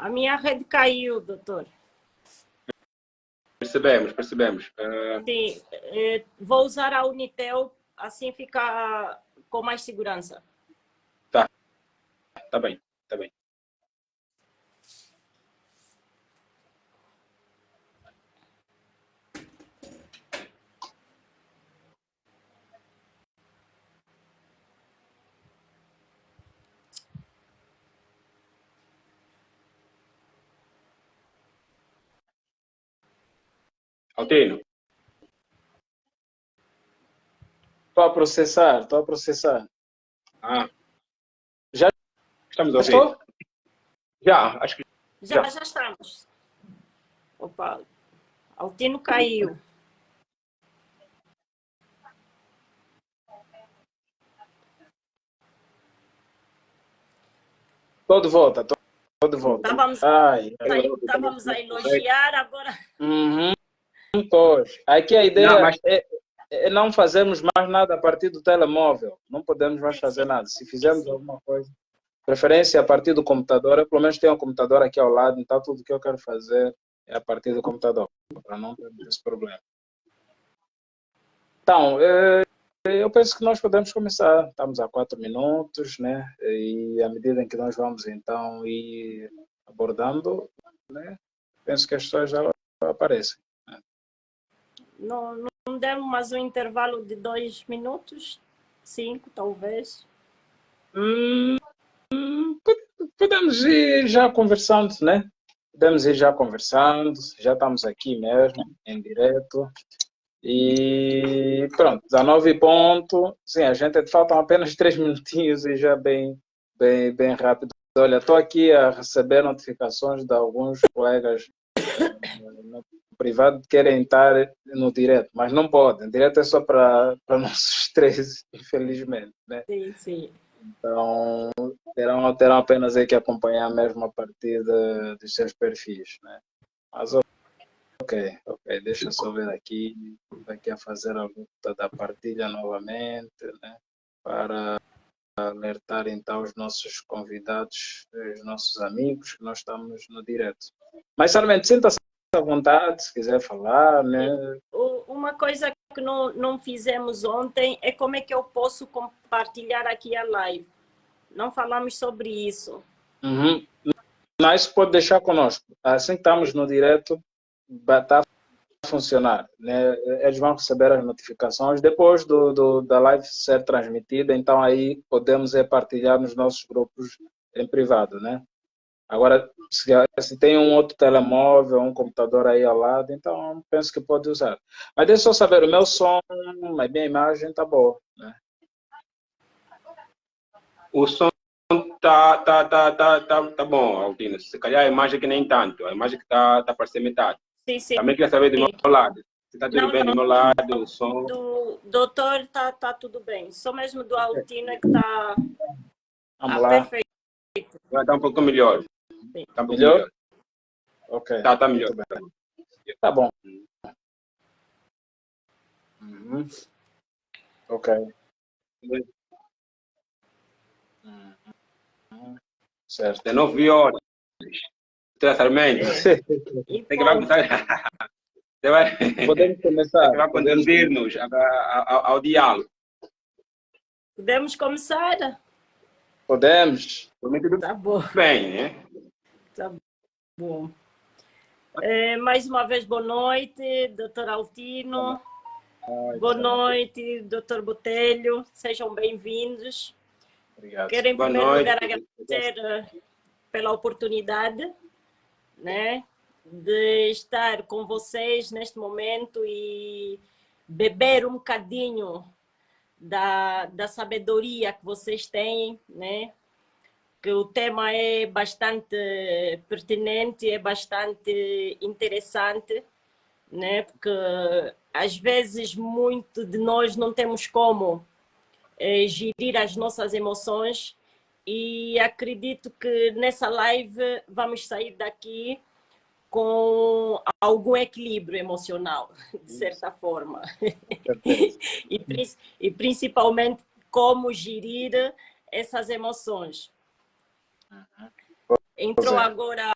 A minha rede caiu, doutor. Percebemos. Sim, vou usar a Unitel, assim fica com mais segurança. Tá bem. Altino, Estou a processar. Já estamos a ouvir? estou? Já, acho que Já estamos. Opa, Altino caiu. Estou de volta. Estávamos a elogiar, agora... Pois. Aqui a ideia Não, mas... é não fazermos mais nada a partir do telemóvel. Não podemos mais fazer nada. Se fizermos alguma coisa, preferência a partir do computador. Eu, pelo menos, tenho um computador aqui ao lado, então tudo que eu quero fazer é a partir do computador, para não ter esse problema. Então, eu penso que nós podemos começar. Estamos a 4 minutos, né? E à medida em que nós vamos, então, ir abordando, né? Penso que as pessoas já aparecem. Não demos mais um intervalo de 2 minutos? 5, talvez? Podemos ir já conversando, né? Já estamos aqui mesmo, em direto. E pronto, 19 ponto. Sim, a gente faltam apenas 3 minutinhos e já bem rápido. Olha, estou aqui a receber notificações de alguns colegas no privado que querem estar no direto, mas não podem. Direto é só para nossos três, infelizmente, né? Sim. Então, terão apenas aí que acompanhar mesmo a partir dos seus perfis, né? Mas ok, deixa eu só ver aqui, daqui a fazer a luta da partilha novamente, né? Para alertar então os nossos convidados, os nossos amigos, que nós estamos no direto. Mas, Sarmento, sinta-se à vontade, se quiser falar, né? Uma coisa que não fizemos ontem é como é que eu posso compartilhar aqui a live. Não falamos sobre isso. Não, isso pode deixar conosco. Assim que estamos no direto, está a funcionar, né? Eles vão receber as notificações depois da live ser transmitida, então aí podemos partilhar nos nossos grupos em privado, né? Agora, se tem um outro telemóvel, um computador aí ao lado, então penso que pode usar. Mas deixa eu só saber, o meu som, a minha imagem está boa, né? O som tá bom, Altino. Se calhar a imagem que nem tanto. A imagem que tá parecendo metade. Sim. Também queria saber do meu lado. Se está tudo bem do meu lado, o som... Do doutor tá tudo bem. Só mesmo do Altino é que está perfeito. Vai estar um pouco melhor. Tá um pouco melhor? Ok. Tá melhor. Tá bom. Ok. Certo. 19 horas. Sarmento. Tem que Podemos começar. vai conduzir-nos ao diálogo. Podemos começar? Podemos. Tá bom. Bem, né? Tá bom. Mais uma vez, boa noite, doutor Altino. Boa noite, doutor Botelho. Sejam bem-vindos. Obrigado. Quero, em primeiro lugar, agradecer pela oportunidade, né, de estar com vocês neste momento e beber um bocadinho da sabedoria que vocês têm, né? Que o tema é bastante pertinente, é bastante interessante, né? Porque às vezes muito de nós não temos como gerir as nossas emoções e acredito que nessa live vamos sair daqui com algum equilíbrio emocional, de certa forma. E principalmente como gerir essas emoções. Entrou agora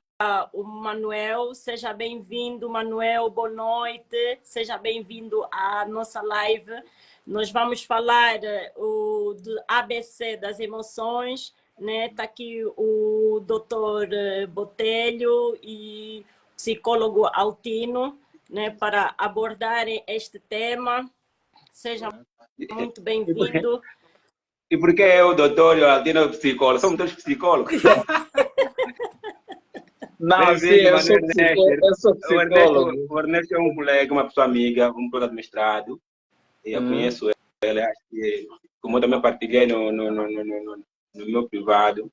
o Manuel. Seja bem-vindo, Manuel. Boa noite. Seja bem-vindo à nossa live. Nós vamos falar do ABC das emoções, né? Está aqui o doutor Botelho e o psicólogo Altino, né? Para abordarem este tema. Seja muito bem-vindo. E por que eu, doutor, e o Altino, o psicólogo? Somos todos psicólogos. Não, sim, eu sou psicólogo. O Ernesto é um colega, uma pessoa amiga, um colega do mestrado. E eu conheço ele, acho que, como eu também partilhei no meu privado.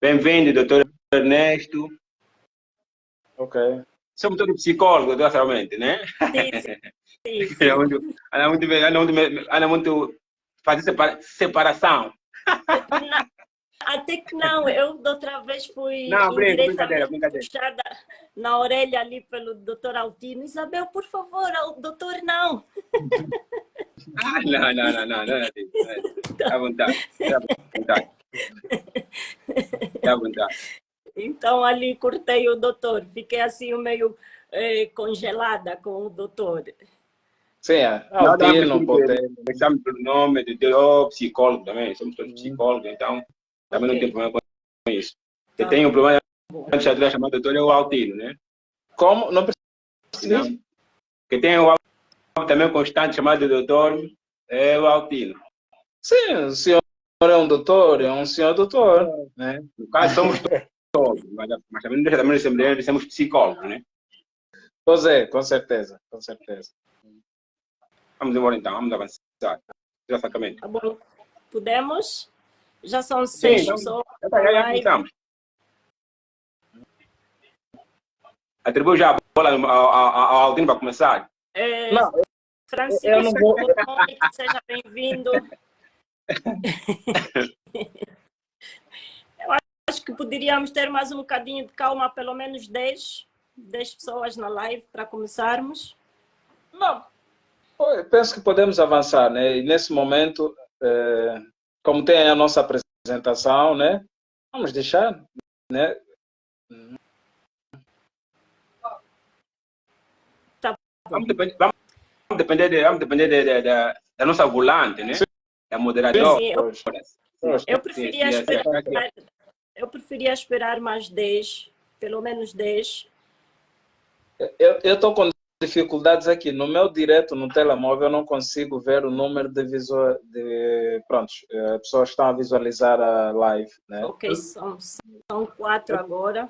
Bem-vindo, doutor Ernesto. Ok. Somos todos psicólogos, naturalmente, né? Sim. Anda muito fazer separação. Até que não, eu da outra vez fui brincadeira. puxada na orelha ali pelo doutor Altino. Isabel, por favor, o doutor não. Não. Dá vontade. Dá vontade. Então ali cortei o doutor, fiquei assim meio congelada com o doutor. Sim, Altino, Botelho. Começamos pelo nome de psicólogo também, somos todos psicólogos, então também não tem problema com isso. Você tem um problema de xadrez chamado doutor é o Altino, né? Como? Não precisa. Que tem o também constante chamado doutor é o Altino. Sim, o senhor é um doutor, é um senhor doutor, né? No caso, somos todos, mas também nós somos psicólogos, né? Pois é, com certeza. Vamos embora então, vamos avançar. Exatamente. Tá bom. Podemos? Já são 6 pessoas. Já começamos. Atribui já a bola ao Altino para começar. Não, Francisco, eu não vou... boa noite, seja bem-vindo. Eu acho que poderíamos ter mais um bocadinho de calma, pelo menos 10 pessoas na live para começarmos. Não, eu penso que podemos avançar, né? E nesse momento, como tem a nossa apresentação, né? Vamos deixar, né? Vamos depender da nossa volante, né? Da moderadora. Eu preferia esperar mais 10, pelo menos 10. Eu estou com dificuldades aqui. No meu direto, no telemóvel, eu não consigo ver o número de prontos, pessoas estão a visualizar a live, né? Ok, são 4 agora.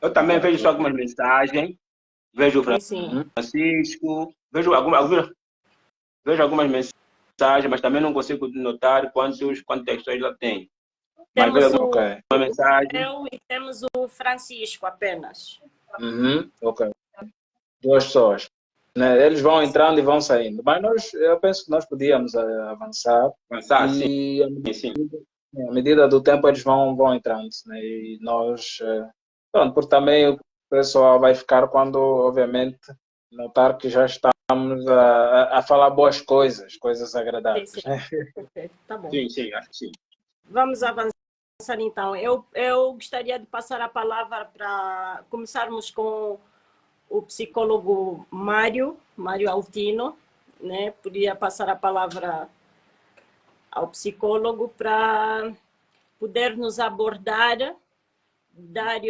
Eu também vejo só algumas mensagens. Vejo o Francisco, vejo algumas mensagens, mas também não consigo notar quantas pessoas lá tem. Temos uma mensagem. Eu e temos o Francisco apenas. Ok. 2 pessoas. Né? Eles vão entrando e vão saindo. Mas eu penso que nós podíamos avançar. E sim. À medida do tempo eles vão entrando. Né? E nós... Pronto, porque também o pessoal vai ficar quando, obviamente, notar que já estamos a falar boas coisas agradáveis. Sim. Okay, tá bom. Sim, acho que sim. Vamos avançar então. Eu gostaria de passar a palavra para começarmos com o psicólogo Mário Altino, né? Podia passar a palavra ao psicólogo para poder nos abordar, dar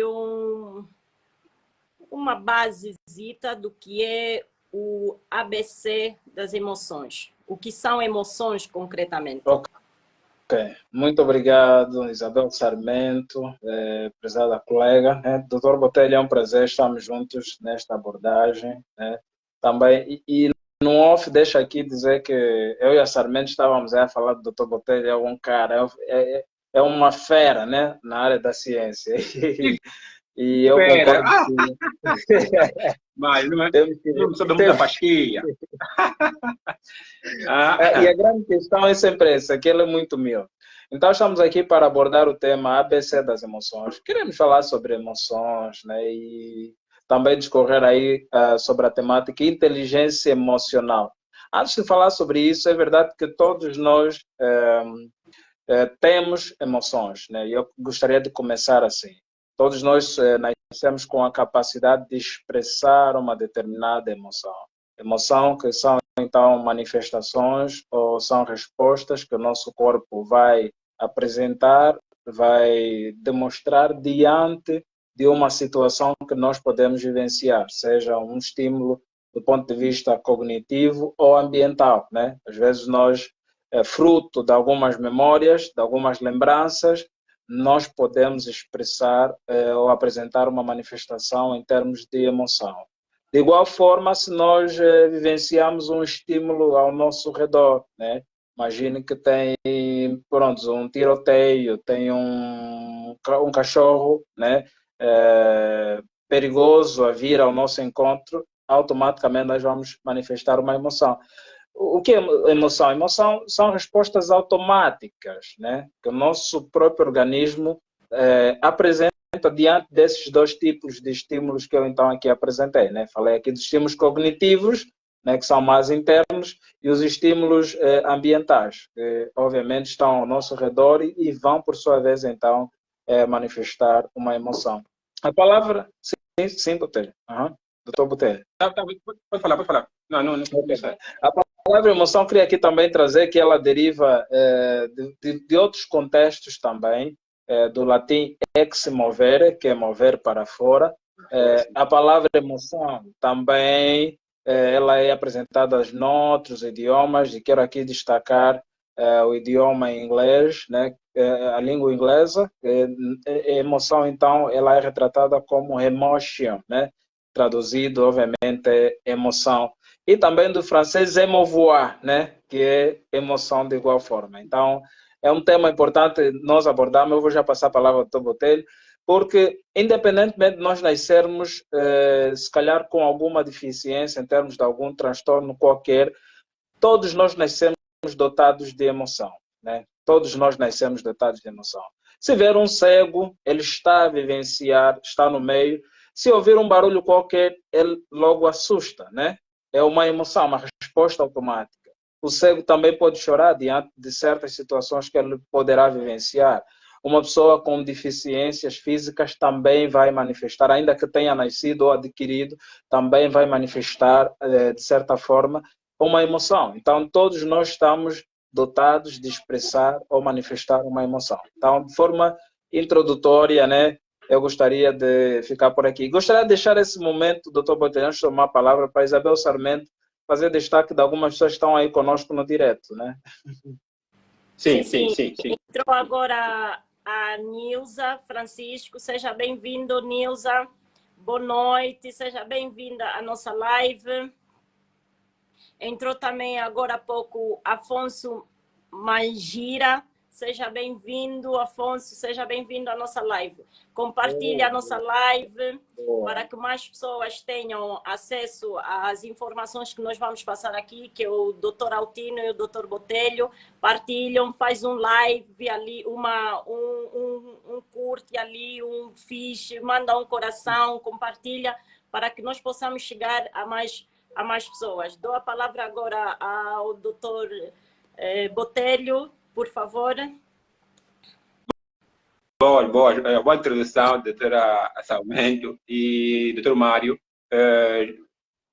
uma basezita do que é o ABC das emoções. O que são emoções, concretamente? Ok. Muito obrigado, Isabel Sarmento, prezada colega. Doutor Botelho, é um prazer estarmos juntos nesta abordagem. Né? Também, e no off, deixa aqui dizer que eu e a Sarmento estávamos a falar do Dr. Botelho, é um cara, é uma fera, né, na área da ciência. E eu concordo. Mas não sou da muita pastilha. E a grande questão é sempre essa, que ele é muito humilde. Então, estamos aqui para abordar o tema ABC das emoções. Queremos falar sobre emoções, né? E também discorrer aí sobre a temática inteligência emocional. Antes de falar sobre isso, é verdade que todos nós temos emoções, né? E eu gostaria de começar assim. Todos nós nascemos com a capacidade de expressar uma determinada emoção. Emoção que são, então, manifestações ou são respostas que o nosso corpo vai apresentar, vai demonstrar diante de uma situação que nós podemos vivenciar, seja um estímulo do ponto de vista cognitivo ou ambiental, né? Às vezes nós, fruto de algumas memórias, de algumas lembranças, nós podemos expressar ou apresentar uma manifestação em termos de emoção. De igual forma, se nós vivenciamos um estímulo ao nosso redor, né? Imagine que tem, pronto, um tiroteio, tem um cachorro, né? Perigoso a vir ao nosso encontro, automaticamente nós vamos manifestar uma emoção. O que é emoção? Emoção são respostas automáticas, né? Que o nosso próprio organismo apresenta diante desses dois tipos de estímulos que eu então aqui apresentei, né? Falei aqui dos estímulos cognitivos, né, que são mais internos, e os estímulos ambientais, que obviamente estão ao nosso redor e vão, por sua vez, então, manifestar uma emoção. A palavra, sim, Botelho. Doutor Botelho. Pode falar. Não. Okay. A palavra emoção, queria aqui também trazer que ela deriva de outros contextos também, do latim ex movere, que é mover para fora. A palavra emoção também ela é apresentada noutros idiomas, e quero aqui destacar o idioma inglês, né? A língua inglesa. Emoção, então, ela é retratada como emotion, né? Traduzido, obviamente, é emoção. E também do francês émouvoir, né? Que é emoção de igual forma. Então, é um tema importante nós abordarmos. Eu vou já passar a palavra ao Dr. Botelho, porque, independentemente de nós nascermos, se calhar com alguma deficiência em termos de algum transtorno qualquer, todos nós nascemos dotados de emoção, né? Todos nós nascemos dotados de emoção. Se ver um cego, ele está a vivenciar, está no meio. Se ouvir um barulho qualquer, ele logo assusta, né? É uma emoção, uma resposta automática. O cego também pode chorar diante de certas situações que ele poderá vivenciar. Uma pessoa com deficiências físicas também vai manifestar, ainda que tenha nascido ou adquirido, também vai manifestar, de certa forma, uma emoção. Então, todos nós estamos dotados de expressar ou manifestar uma emoção. Então, de forma introdutória, né, eu gostaria de ficar por aqui. Gostaria de deixar esse momento, doutor Botelho, antes de tomar a palavra, para Isabel Sarmento, fazer destaque de algumas pessoas que estão aí conosco no direto, né? Sim. Entrou agora a Nilza Francisco. Seja bem-vindo, Nilza. Boa noite, seja bem-vinda à nossa live. Entrou também agora há pouco Afonso Mangira. Seja bem-vindo, Afonso, seja bem-vindo à nossa live. Compartilhe a nossa live para que mais pessoas tenham acesso às informações que nós vamos passar aqui, que o Dr. Altino e o Dr. Botelho partilham, faz um live ali, um curte ali, um fixe, manda um coração, compartilha, para que nós possamos chegar a mais pessoas. Dou a palavra agora ao Dr. Botelho, por favor. Boa introdução, doutora Sarmento e doutor Mário.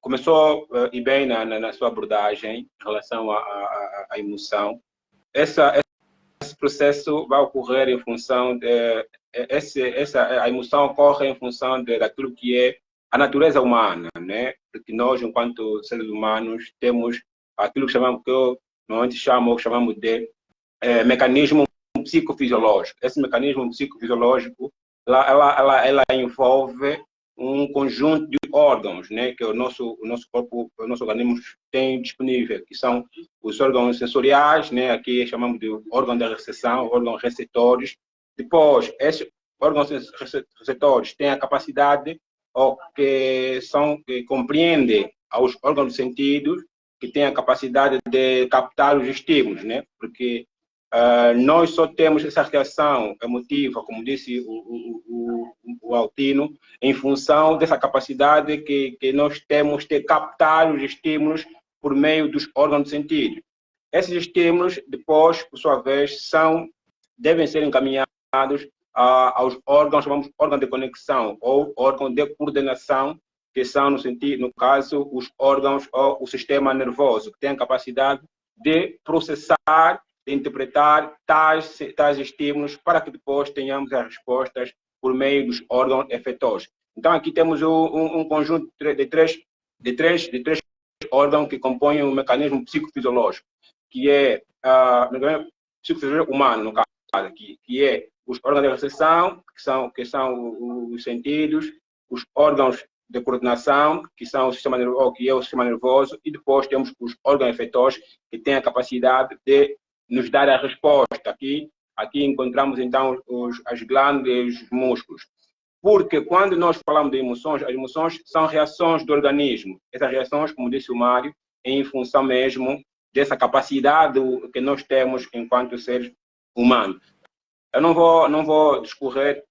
Começou e bem na sua abordagem em relação à emoção. Esse processo vai ocorrer em função de... a emoção ocorre em função daquilo que é a natureza humana, né? Porque nós, enquanto seres humanos, temos aquilo que eu normalmente chamamos de mecanismo psicofisiológico. Esse mecanismo psicofisiológico, ela envolve um conjunto de órgãos, né, que o nosso corpo, o nosso organismo tem disponível, que são os órgãos sensoriais, né, aqui chamamos de órgão de recepção, órgãos receptores. Depois, esses órgãos receptores têm a capacidade que compreendem aos órgãos de sentidos, que têm a capacidade de captar os estímulos, né, porque nós só temos essa reação emotiva, como disse o Altino, em função dessa capacidade que nós temos de captar os estímulos por meio dos órgãos de sentido. Esses estímulos, depois, por sua vez, devem ser encaminhados aos órgãos, chamamos órgão de conexão ou órgão de coordenação, que são, no caso, os órgãos ou o sistema nervoso, que tem a capacidade de processar, de interpretar tais estímulos para que depois tenhamos as respostas por meio dos órgãos efetores. Então, aqui temos um conjunto de três órgãos que compõem o mecanismo psicofisiológico, que é o psicofisiológico humano, no caso aqui, que é os órgãos de recepção, que são os sentidos, os órgãos de coordenação, que são o sistema nervoso, e depois temos os órgãos efetores, que têm a capacidade de nos dar a resposta. Aqui encontramos, então, as glândulas, os músculos. Porque quando nós falamos de emoções, as emoções são reações do organismo. Essas reações, como disse o Mário, é em função mesmo dessa capacidade que nós temos enquanto seres humanos. Eu não vou discorrer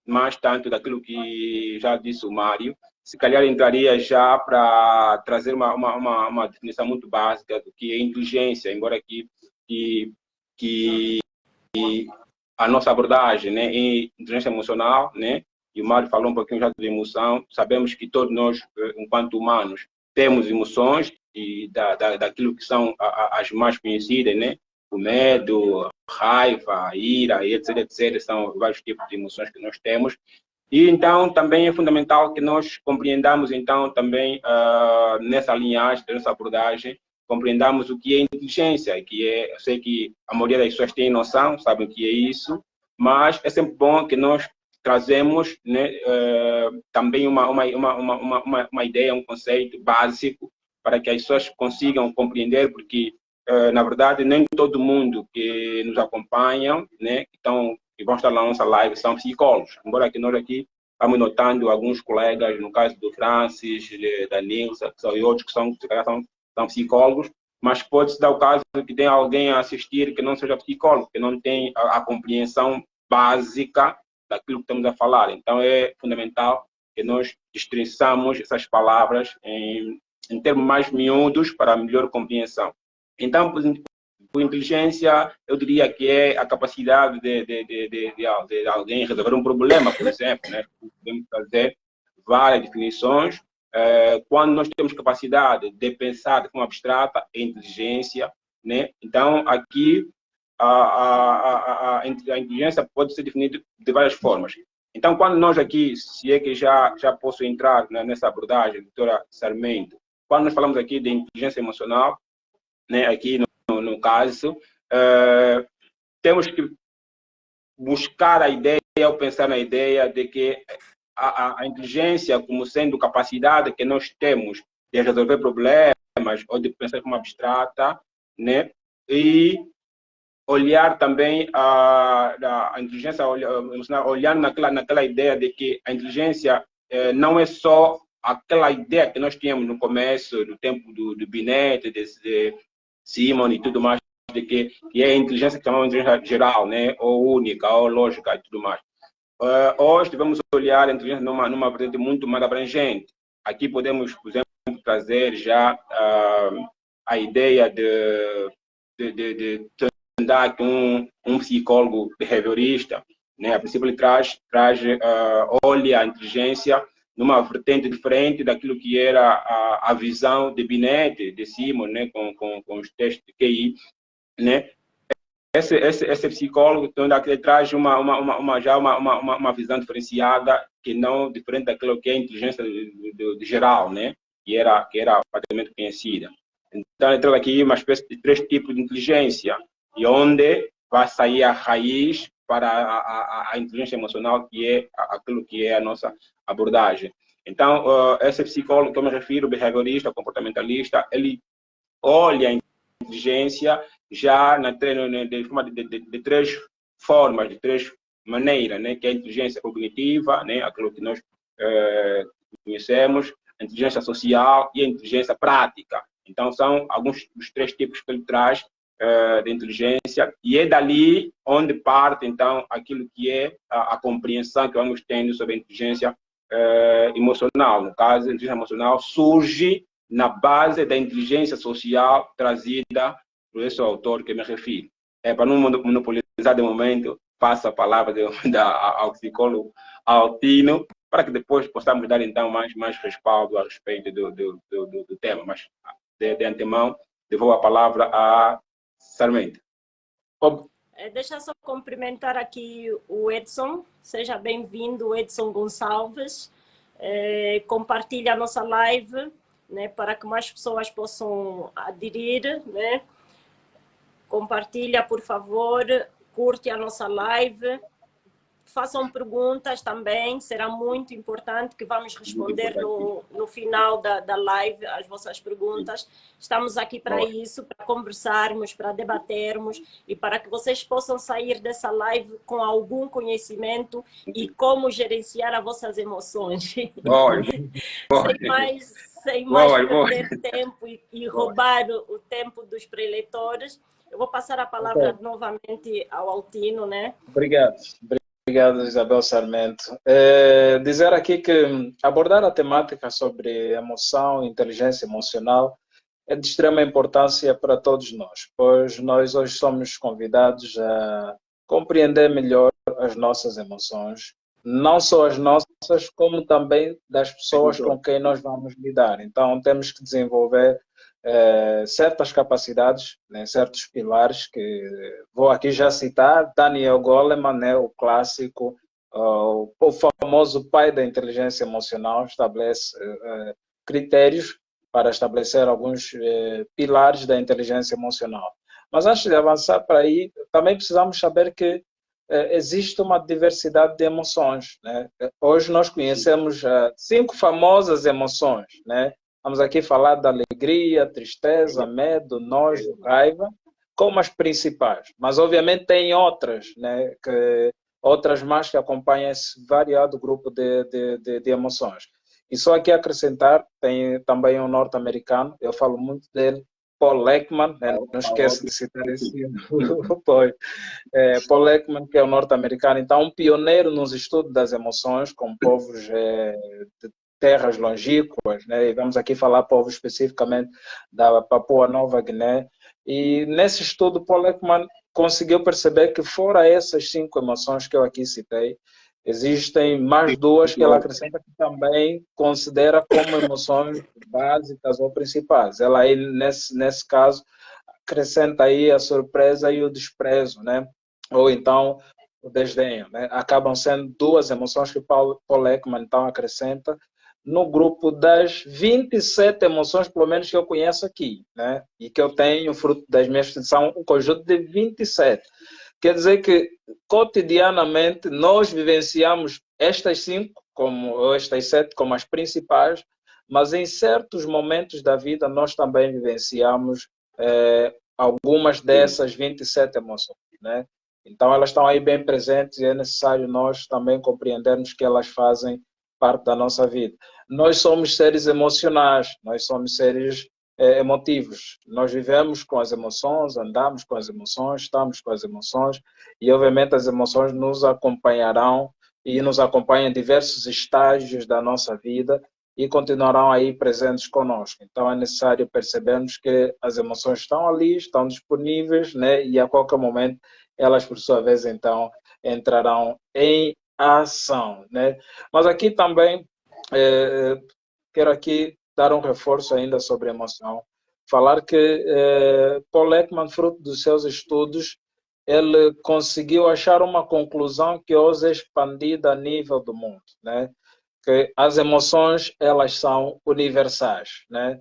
mais tanto daquilo que já disse o Mário. Se calhar entraria já para trazer uma definição muito básica do que é inteligência, embora que a nossa abordagem, né, em inteligência emocional, né, e o Mário falou um pouquinho já de emoção. Sabemos que todos nós, enquanto humanos, temos emoções, e daquilo que são as mais conhecidas, né, o medo, raiva, ira, etc. São vários tipos de emoções que nós temos. E então também é fundamental que nós compreendamos então também nessa linhagem, nessa abordagem, compreendamos o que é inteligência, que é, eu sei que a maioria das pessoas tem noção, sabem o que é isso, mas é sempre bom que nós trazemos, né, também uma ideia, um conceito básico para que as pessoas consigam compreender, porque na verdade nem todo mundo que nos acompanha, né, que vão estar na nossa live são psicólogos, embora que nós aqui estamos notando alguns colegas, no caso do Francis, da Nilsa, e outros que são psicólogos, mas pode-se dar o caso que tem alguém a assistir que não seja psicólogo, que não tem a compreensão básica daquilo que estamos a falar. Então é fundamental que nós destrinçamos essas palavras em termos mais miúdos para melhor compreensão. Então, por inteligência, eu diria que é a capacidade de alguém resolver um problema, por exemplo, né? Podemos fazer várias definições. Quando nós temos capacidade de pensar de forma abstrata, é inteligência, né? Então, aqui, a inteligência pode ser definida de várias formas. Então, quando nós aqui, se é que já posso entrar nessa abordagem, doutora Sarmento, quando nós falamos aqui de inteligência emocional, né, aqui no caso, temos que buscar a ideia ou pensar na ideia de que a inteligência como sendo capacidade que nós temos de resolver problemas ou de pensar de forma abstrata, né, e olhar também a inteligência emocional, olhando naquela ideia de que a inteligência não é só aquela ideia que nós tínhamos no começo, do tempo do Binet, de Simon e tudo mais, de que é a inteligência que chamamos de inteligência geral, né, ou única, ou lógica e tudo mais. Hoje devemos olhar a inteligência numa vertente muito mais abrangente. Aqui podemos, por exemplo, trazer já a ideia de andar com um psicólogo behaviorista, né? A princípio ele olha a inteligência numa vertente diferente daquilo que era a visão de Binet, de Simon, né? com os testes de QI, né? Esse psicólogo então, ele traz uma visão diferenciada, que não diferente daquilo que é a inteligência de geral, né? que era praticamente conhecida. Então ele traz aqui uma espécie de 3 tipos de inteligência, e onde vai sair a raiz para a inteligência emocional, que é aquilo que é a nossa abordagem. Então, esse psicólogo que eu me refiro, behaviorista, comportamentalista, ele olha a inteligência já de forma de 3 formas, de 3 maneiras, né? que é a inteligência cognitiva, né? aquilo que nós conhecemos, a inteligência social e a inteligência prática. Então, são alguns dos 3 tipos que ele traz de inteligência, e é dali onde parte, então, aquilo que é a compreensão que vamos tendo sobre a inteligência emocional. No caso, a inteligência emocional surge na base da inteligência social trazida por esse autor que me refiro. Para não monopolizar de momento, passo a palavra ao psicólogo Altino, para que depois possamos dar então mais respaldo a respeito do tema. Mas de antemão, devolvo a palavra a Sarmento. Deixa eu só cumprimentar aqui o Edson. Seja bem-vindo, Edson Gonçalves. Compartilhe a nossa live, né, para que mais pessoas possam aderir, né? Compartilha, por favor, curte a nossa live. Façam perguntas também, será muito importante que vamos responder no final da live as vossas perguntas. Estamos aqui para isso, para conversarmos, para debatermos e para que vocês possam sair dessa live com algum conhecimento e como gerenciar as vossas emoções. Sem mais perder tempo e roubar o tempo dos preletores, eu vou passar a palavra novamente ao Altino, né? Obrigado, Isabel Sarmento. Dizer aqui que abordar a temática sobre emoção, inteligência emocional é de extrema importância para todos nós, pois nós hoje somos convidados a compreender melhor as nossas emoções, não só as nossas, como também das pessoas com quem nós vamos lidar. Então, temos que desenvolver certas capacidades, né, certos pilares que vou aqui já citar. Daniel Goleman, né, o clássico, o famoso pai da inteligência emocional, estabelece critérios para estabelecer alguns pilares da inteligência emocional. Mas antes de avançar para aí, também precisamos saber que existe uma diversidade de emoções, né? Hoje nós conhecemos 5 famosas emoções, né? Vamos aqui falar da alegria, tristeza, medo, nojo, raiva, como as principais. Mas, obviamente, tem outras, né? Outras mais que acompanham esse variado grupo de emoções. E só aqui acrescentar, tem também um norte-americano, eu falo muito dele, Paul Ekman, né? Não esqueço de citar esse Paul Ekman, que é um norte-americano, então um pioneiro nos estudos das emoções com povos de terras longínquas, né? E vamos aqui falar povos especificamente da Papua Nova Guiné. E nesse estudo, Paul Ekman conseguiu perceber que fora essas 5 emoções que eu aqui citei, existem mais 2 que ela acrescenta que também considera como emoções básicas ou principais. Ela aí, nesse caso, acrescenta aí a surpresa e o desprezo, né? Ou então o desdenho, né? Acabam sendo 2 emoções que Paul Ekman então acrescenta no grupo das 27 emoções, pelo menos que eu conheço aqui, né? E que eu tenho, fruto das minhas estudos, são um conjunto de 27. Quer dizer que, cotidianamente, nós vivenciamos estas 5, ou estas 7, como as principais, mas em certos momentos da vida nós também vivenciamos algumas dessas 27 emoções, né? Então, elas estão aí bem presentes e é necessário nós também compreendermos que elas fazem parte da nossa vida. Nós somos seres emocionais, nós somos seres emotivos. Nós vivemos com as emoções, andamos com as emoções, estamos com as emoções e, obviamente, as emoções nos acompanharão e nos acompanham em diversos estágios da nossa vida e continuarão aí presentes conosco. Então, é necessário percebermos que as emoções estão ali, estão disponíveis, né? E a qualquer momento elas, por sua vez, então, entrarão em ação, né? Mas aqui também quero aqui dar um reforço ainda sobre a emoção, falar que Paul Ekman, fruto dos seus estudos, ele conseguiu achar uma conclusão que hoje é expandida a nível do mundo, né? Que as emoções, elas são universais, né?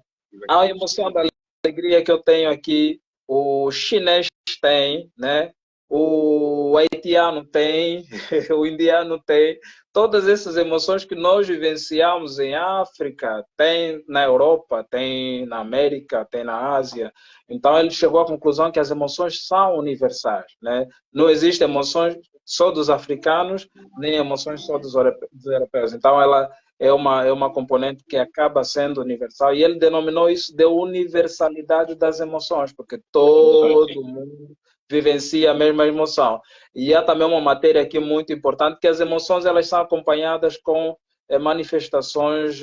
A emoção da alegria que eu tenho aqui, o chinês tem, né? O haitiano tem, o indiano tem, todas essas emoções que nós vivenciamos em África, tem na Europa, tem na América, tem na Ásia. Então ele chegou à conclusão que as emoções são universais, né? Não existem emoções só dos africanos, nem emoções só dos europeus. Então ela é uma componente que acaba sendo universal e ele denominou isso de universalidade das emoções, porque todo mundo vivencia a mesma emoção. E há também uma matéria aqui muito importante, que as emoções elas são acompanhadas com manifestações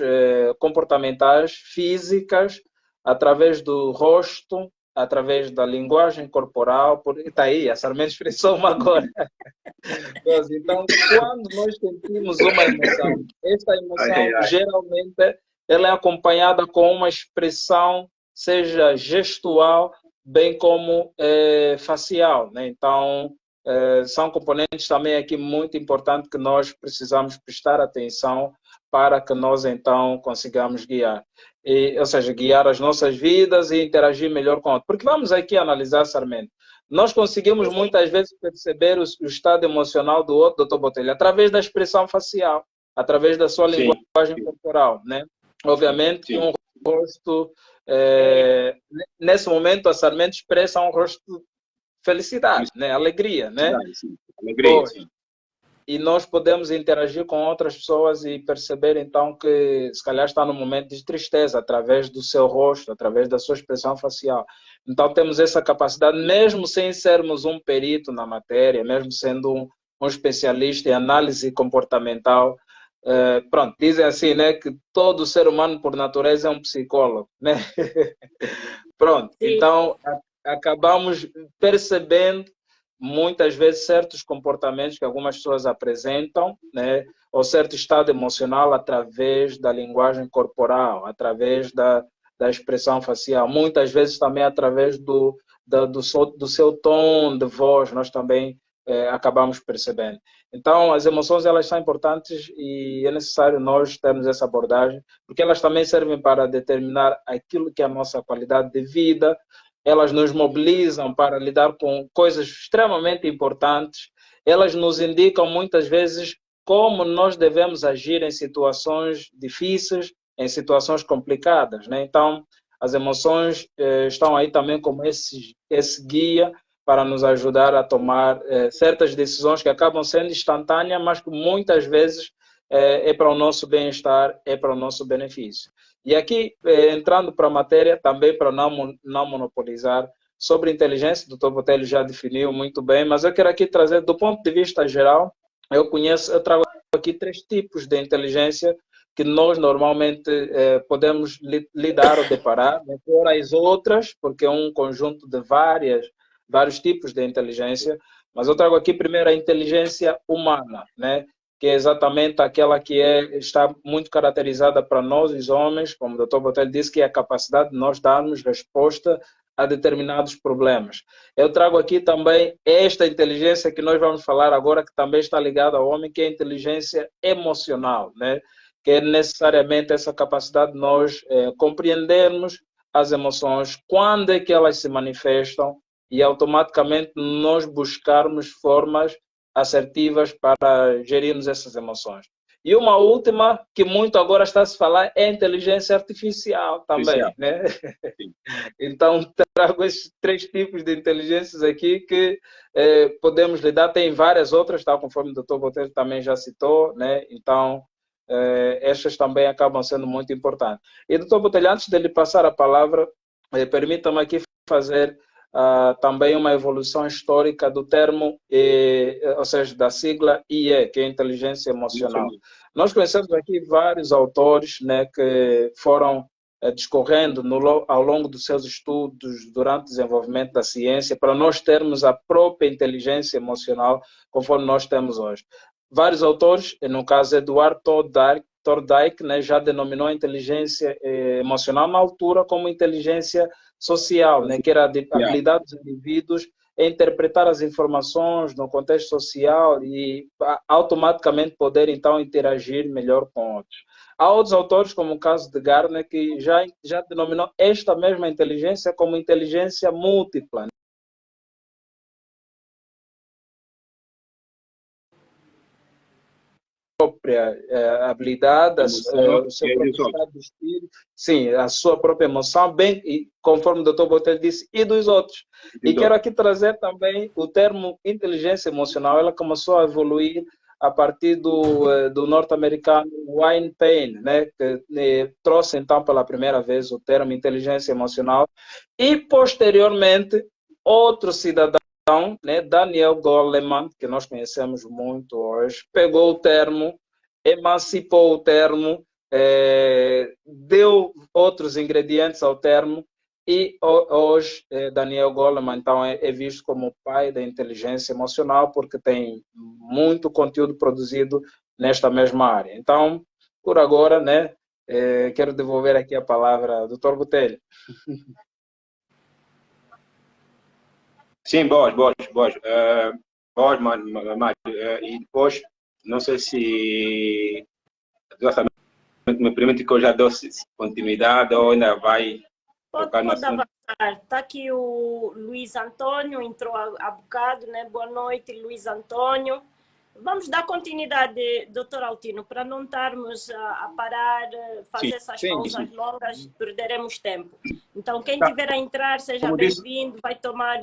comportamentais, físicas, através do rosto, através da linguagem corporal. Está aí, a Sarmento expressou uma agora. Então, quando nós sentimos uma emoção, essa emoção geralmente ela é acompanhada com uma expressão, seja gestual, bem como facial, né? Então, são componentes também aqui muito importantes que nós precisamos prestar atenção para que nós, então, consigamos guiar. Ou seja, guiar as nossas vidas e interagir melhor com outros. Porque vamos aqui analisar, Sarmento. Nós conseguimos muitas vezes perceber o estado emocional do outro, doutor Botelho, através da expressão facial, através da sua linguagem corporal, né? Obviamente, um rosto... nesse momento, a Sarmento expressa um rosto de felicidade, né? Alegria, né? Alegria, sim. E nós podemos interagir com outras pessoas e perceber, então, que se calhar está num momento de tristeza, através do seu rosto, através da sua expressão facial. Então, temos essa capacidade, mesmo sem sermos um perito na matéria, mesmo sendo um especialista em análise comportamental. Pronto, dizem assim, né, que todo ser humano, por natureza, é um psicólogo, né? Pronto, sim. Então, acabamos percebendo muitas vezes certos comportamentos que algumas pessoas apresentam, né, ou certo estado emocional através da linguagem corporal, através da expressão facial, muitas vezes também através do seu tom de voz, nós também acabamos percebendo. Então, as emoções, elas são importantes e é necessário nós termos essa abordagem, porque elas também servem para determinar aquilo que é a nossa qualidade de vida. Elas nos mobilizam para lidar com coisas extremamente importantes. Elas nos indicam muitas vezes como nós devemos agir em situações difíceis, em situações complicadas, né? Então, as emoções estão aí também como esse guia para nos ajudar a tomar certas decisões que acabam sendo instantâneas, mas que muitas vezes é para o nosso bem-estar, é para o nosso benefício. E aqui, entrando para a matéria, também para não monopolizar, sobre inteligência, o doutor Botelho já definiu muito bem, mas eu quero aqui trazer, do ponto de vista geral, eu trago aqui 3 tipos de inteligência que nós normalmente podemos lidar ou deparar, né? Fora as outras, porque é um conjunto de vários tipos de inteligência, mas eu trago aqui primeiro a inteligência humana, né? Que é exatamente aquela que está muito caracterizada para nós, os homens, como o Dr. Botelho disse, que é a capacidade de nós darmos resposta a determinados problemas. Eu trago aqui também esta inteligência que nós vamos falar agora, que também está ligada ao homem, que é a inteligência emocional, né? Que é necessariamente essa capacidade de nós compreendermos as emoções, quando é que elas se manifestam, e automaticamente nós buscarmos formas assertivas para gerirmos essas emoções. E uma última, que muito agora está a se falar, é a inteligência artificial também, né? Então, trago esses 3 tipos de inteligências aqui que podemos lidar. Tem várias outras, tal, conforme o doutor Botelho também já citou, né? Então, estas também acabam sendo muito importantes. E, doutor Botelho, antes de lhe passar a palavra, permita-me aqui fazer também uma evolução histórica do termo, ou seja, da sigla IE, que é inteligência emocional. Nós conhecemos aqui vários autores, né, que foram discorrendo ao longo dos seus estudos, durante o desenvolvimento da ciência, para nós termos a própria inteligência emocional conforme nós temos hoje. Vários autores, no caso Edward Thorndike, né, já denominou a inteligência emocional na altura como inteligência social, né, que era a habilidade dos indivíduos em interpretar as informações no contexto social e automaticamente poder, então, interagir melhor com outros. Há outros autores, como o caso de Gardner, que já denominou esta mesma inteligência como inteligência múltipla. Própria habilidade, o seu próprio estado de espírito, sim, a sua própria emoção, bem, e conforme o Dr. Botelho disse, e dos outros. E quero aqui trazer também o termo inteligência emocional. Ela começou a evoluir a partir do norte-americano Wayne Payne, né, que trouxe então pela primeira vez o termo inteligência emocional, e posteriormente outro cidadão, né, Daniel Goleman, que nós conhecemos muito hoje, pegou o termo, emancipou o termo, deu outros ingredientes ao termo E hoje, Daniel Goleman, então, é visto como o pai da inteligência emocional, porque tem muito conteúdo produzido nesta mesma área. Então, por agora, né, quero devolver aqui a palavra ao Dr. Botelho. Sim, boas. Boas, Mário. E depois, não sei se me permite que eu já dou continuidade ou ainda vai tocar no Pode assunto. avançar. Está aqui o Luiz Antônio, entrou há bocado, né? Boa noite, Luiz Antônio. Vamos dar continuidade, doutor Altino, para não estarmos a parar, fazer essas pausas longas, perderemos tempo. Então, quem tiver a entrar, seja bem-vindo, vai tomar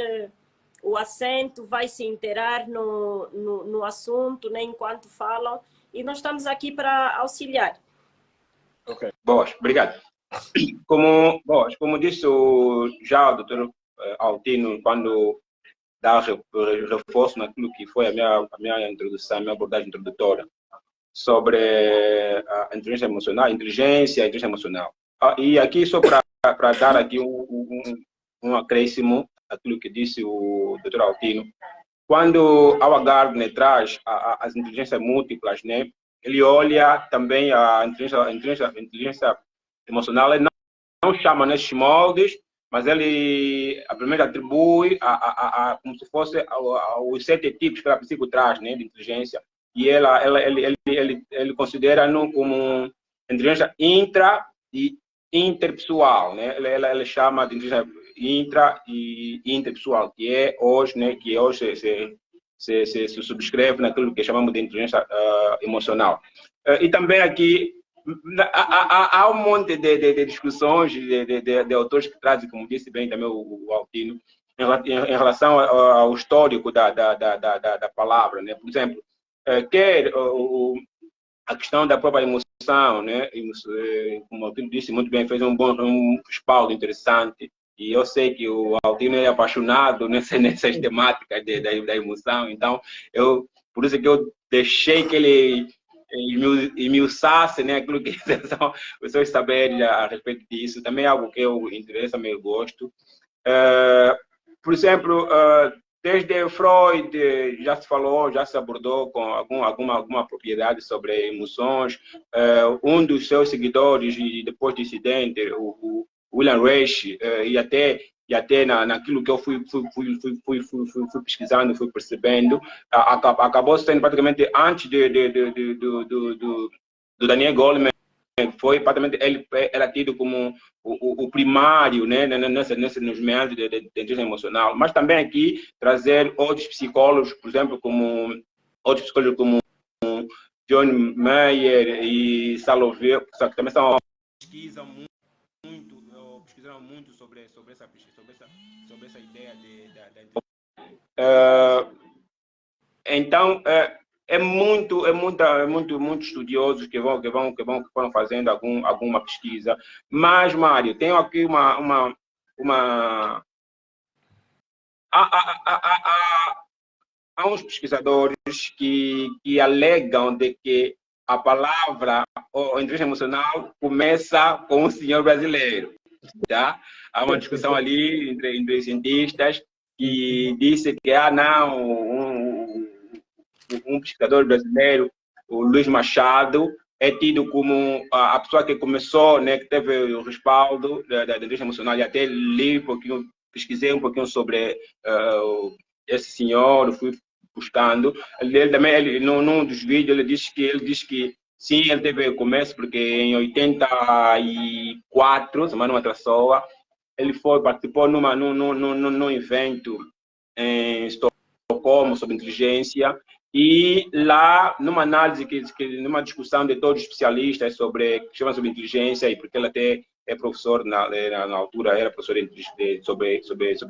o assento, vai se inteirar no assunto, né, enquanto falam, e nós estamos aqui para auxiliar. Ok, boas, obrigado. Como disse já o doutor Altino, quando dá reforço naquilo que foi a minha introdução, a minha abordagem introdutória sobre a inteligência emocional. E aqui só para dar aqui um acréscimo àquilo que disse o doutor Altino, quando Howard Gardner traz as inteligências múltiplas, né, ele olha também a inteligência emocional, ele não chama nesses moldes, mas ele primeiro atribui como se fosse os 7 tipos que a psico traz, né, de inteligência, e ele considera como inteligência intra e interpessoal, né? Ele chama de inteligência intra e interpessoal, que é hoje, né, se subscreve naquilo que chamamos de inteligência emocional. E também aqui há um monte de discussões de autores que trazem, como disse bem também o Altino, em relação ao histórico da palavra, né? Por exemplo, quer a questão da própria emoção, né? Como o Altino disse muito bem, fez um respaldo interessante, e eu sei que o Altino é apaixonado nessas temáticas da emoção, então por isso que eu deixei que ele esmiuçasse, né, aquilo que são os seus saberes a respeito disso. Também é algo que eu interessa, eu gosto. Por exemplo, desde Freud já se falou, já se abordou com alguma propriedade sobre emoções. Um dos seus seguidores, e depois dissidente, o William Reich, e até naquilo que eu fui pesquisando, fui percebendo, acabou sendo praticamente antes do Daniel Goleman, foi praticamente ele era tido como o primário, né, nos meandros da inteligência emocional, mas também aqui trazer outros psicólogos, por exemplo, como John Mayer e Salovey, que também são pesquisaram muito sobre essa ideia então muito estudiosos que vão fazendo alguma pesquisa. Mas, Mário, tenho aqui há uns pesquisadores que alegam de que a palavra inteligência emocional começa com o senhor brasileiro. Tá? Há uma discussão ali entre cientistas que disse que um pesquisador brasileiro, o Luiz Machado, é tido como a pessoa que começou, né, que teve o respaldo da inteligência emocional, e até li um pouquinho, pesquisei um pouquinho sobre esse senhor, fui buscando. Ele também, num dos vídeos, ele diz que sim, ele teve começo, porque em 84, semana uma traçoa, ele participou num evento em Estocolmo sobre inteligência, e lá, numa análise, numa discussão de todos os especialistas sobre inteligência, e porque ele até é professor, na altura era professor sobre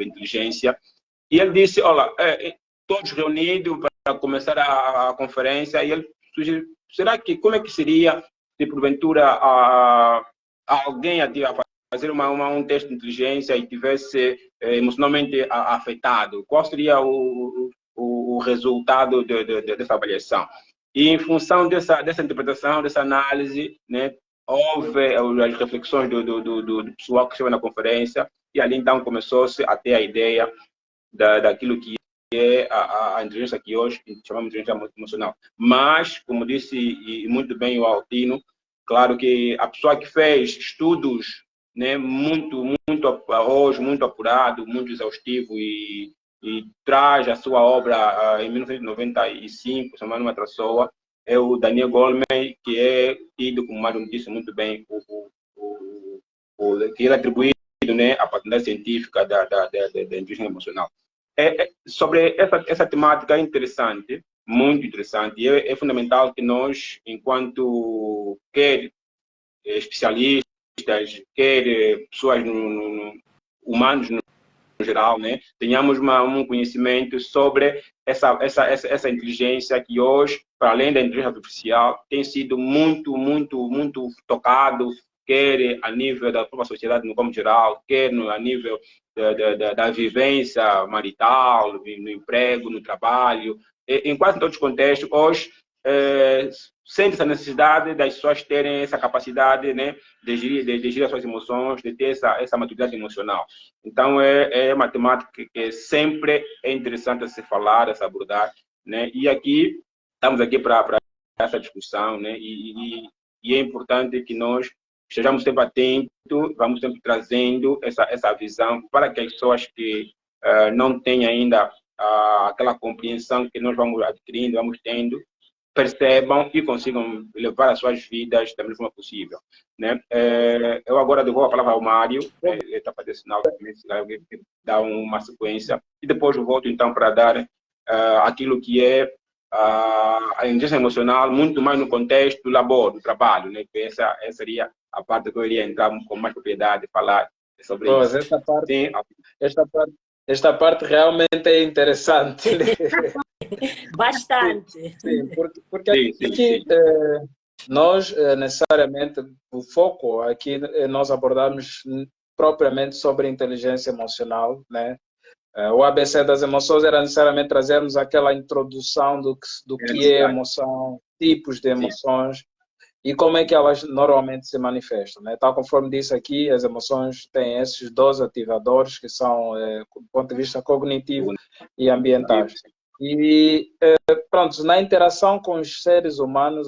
inteligência, e ele disse, olha, todos reunidos para começar a conferência, e ele sugeriu, como é que seria se porventura alguém a fazer um teste de inteligência e tivesse emocionalmente afetado? Qual seria o resultado dessa avaliação? E em função dessa interpretação, dessa análise, né, houve as reflexões do pessoal que esteve na conferência, E ali então começou-se a ter a ideia daquilo que é a inteligência que hoje chamamos de inteligência emocional. Mas, como disse e muito bem o Altino, claro que a pessoa que fez estudos, né, hoje muito apurado, muito exaustivo e traz a sua obra em 1995, chamando uma pessoa, é o Daniel Goleman, que é tido, como o Mário disse muito bem, que ele é atribuído, né, à paternidade científica da inteligência emocional. Sobre essa temática é interessante, muito interessante, e é fundamental que nós, enquanto quer especialistas, quer pessoas humanos no geral, né, tenhamos um conhecimento sobre essa inteligência que hoje, para além da inteligência artificial, tem sido muito tocado, quer a nível da própria sociedade no como geral, quer a nível da vivência marital, no emprego, no trabalho, em quase todos os contextos. Hoje, sente essa necessidade das pessoas terem essa capacidade, né, de gerir as suas emoções, de ter essa maturidade emocional. Então, é uma temática que sempre é interessante a se falar, a se abordar, né? E aqui, estamos aqui para essa discussão, né? E é importante que nós estejamos sempre atentos, vamos sempre trazendo essa visão para que as pessoas que não têm ainda aquela compreensão que nós vamos adquirindo, vamos tendo, percebam e consigam levar as suas vidas da melhor forma possível, né? Eu agora devolvo a palavra ao Mário, ele está fazendo sinal, dá uma sequência, e depois eu volto então para dar aquilo que é a inteligência emocional, muito mais no contexto do labor, do trabalho, né? Que essa seria a parte que eu iria entrar com mais propriedade, falar sobre isso. Esta parte realmente é interessante. Bastante. Sim, porque aqui nós, necessariamente, o foco aqui nós abordamos propriamente sobre inteligência emocional, né? O ABC das emoções era necessariamente trazermos aquela introdução do que é emoção, tipos de emoções e como é que elas normalmente se manifestam, né? Tal conforme disse aqui, as emoções têm esses dois ativadores que são, do ponto de vista cognitivo e ambientais. E, pronto, na interação com os seres humanos,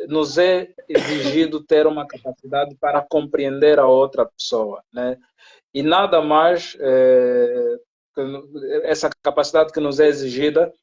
nos é exigido ter uma capacidade para compreender a outra pessoa, né? E nada mais, essa capacidade que nos é exigida,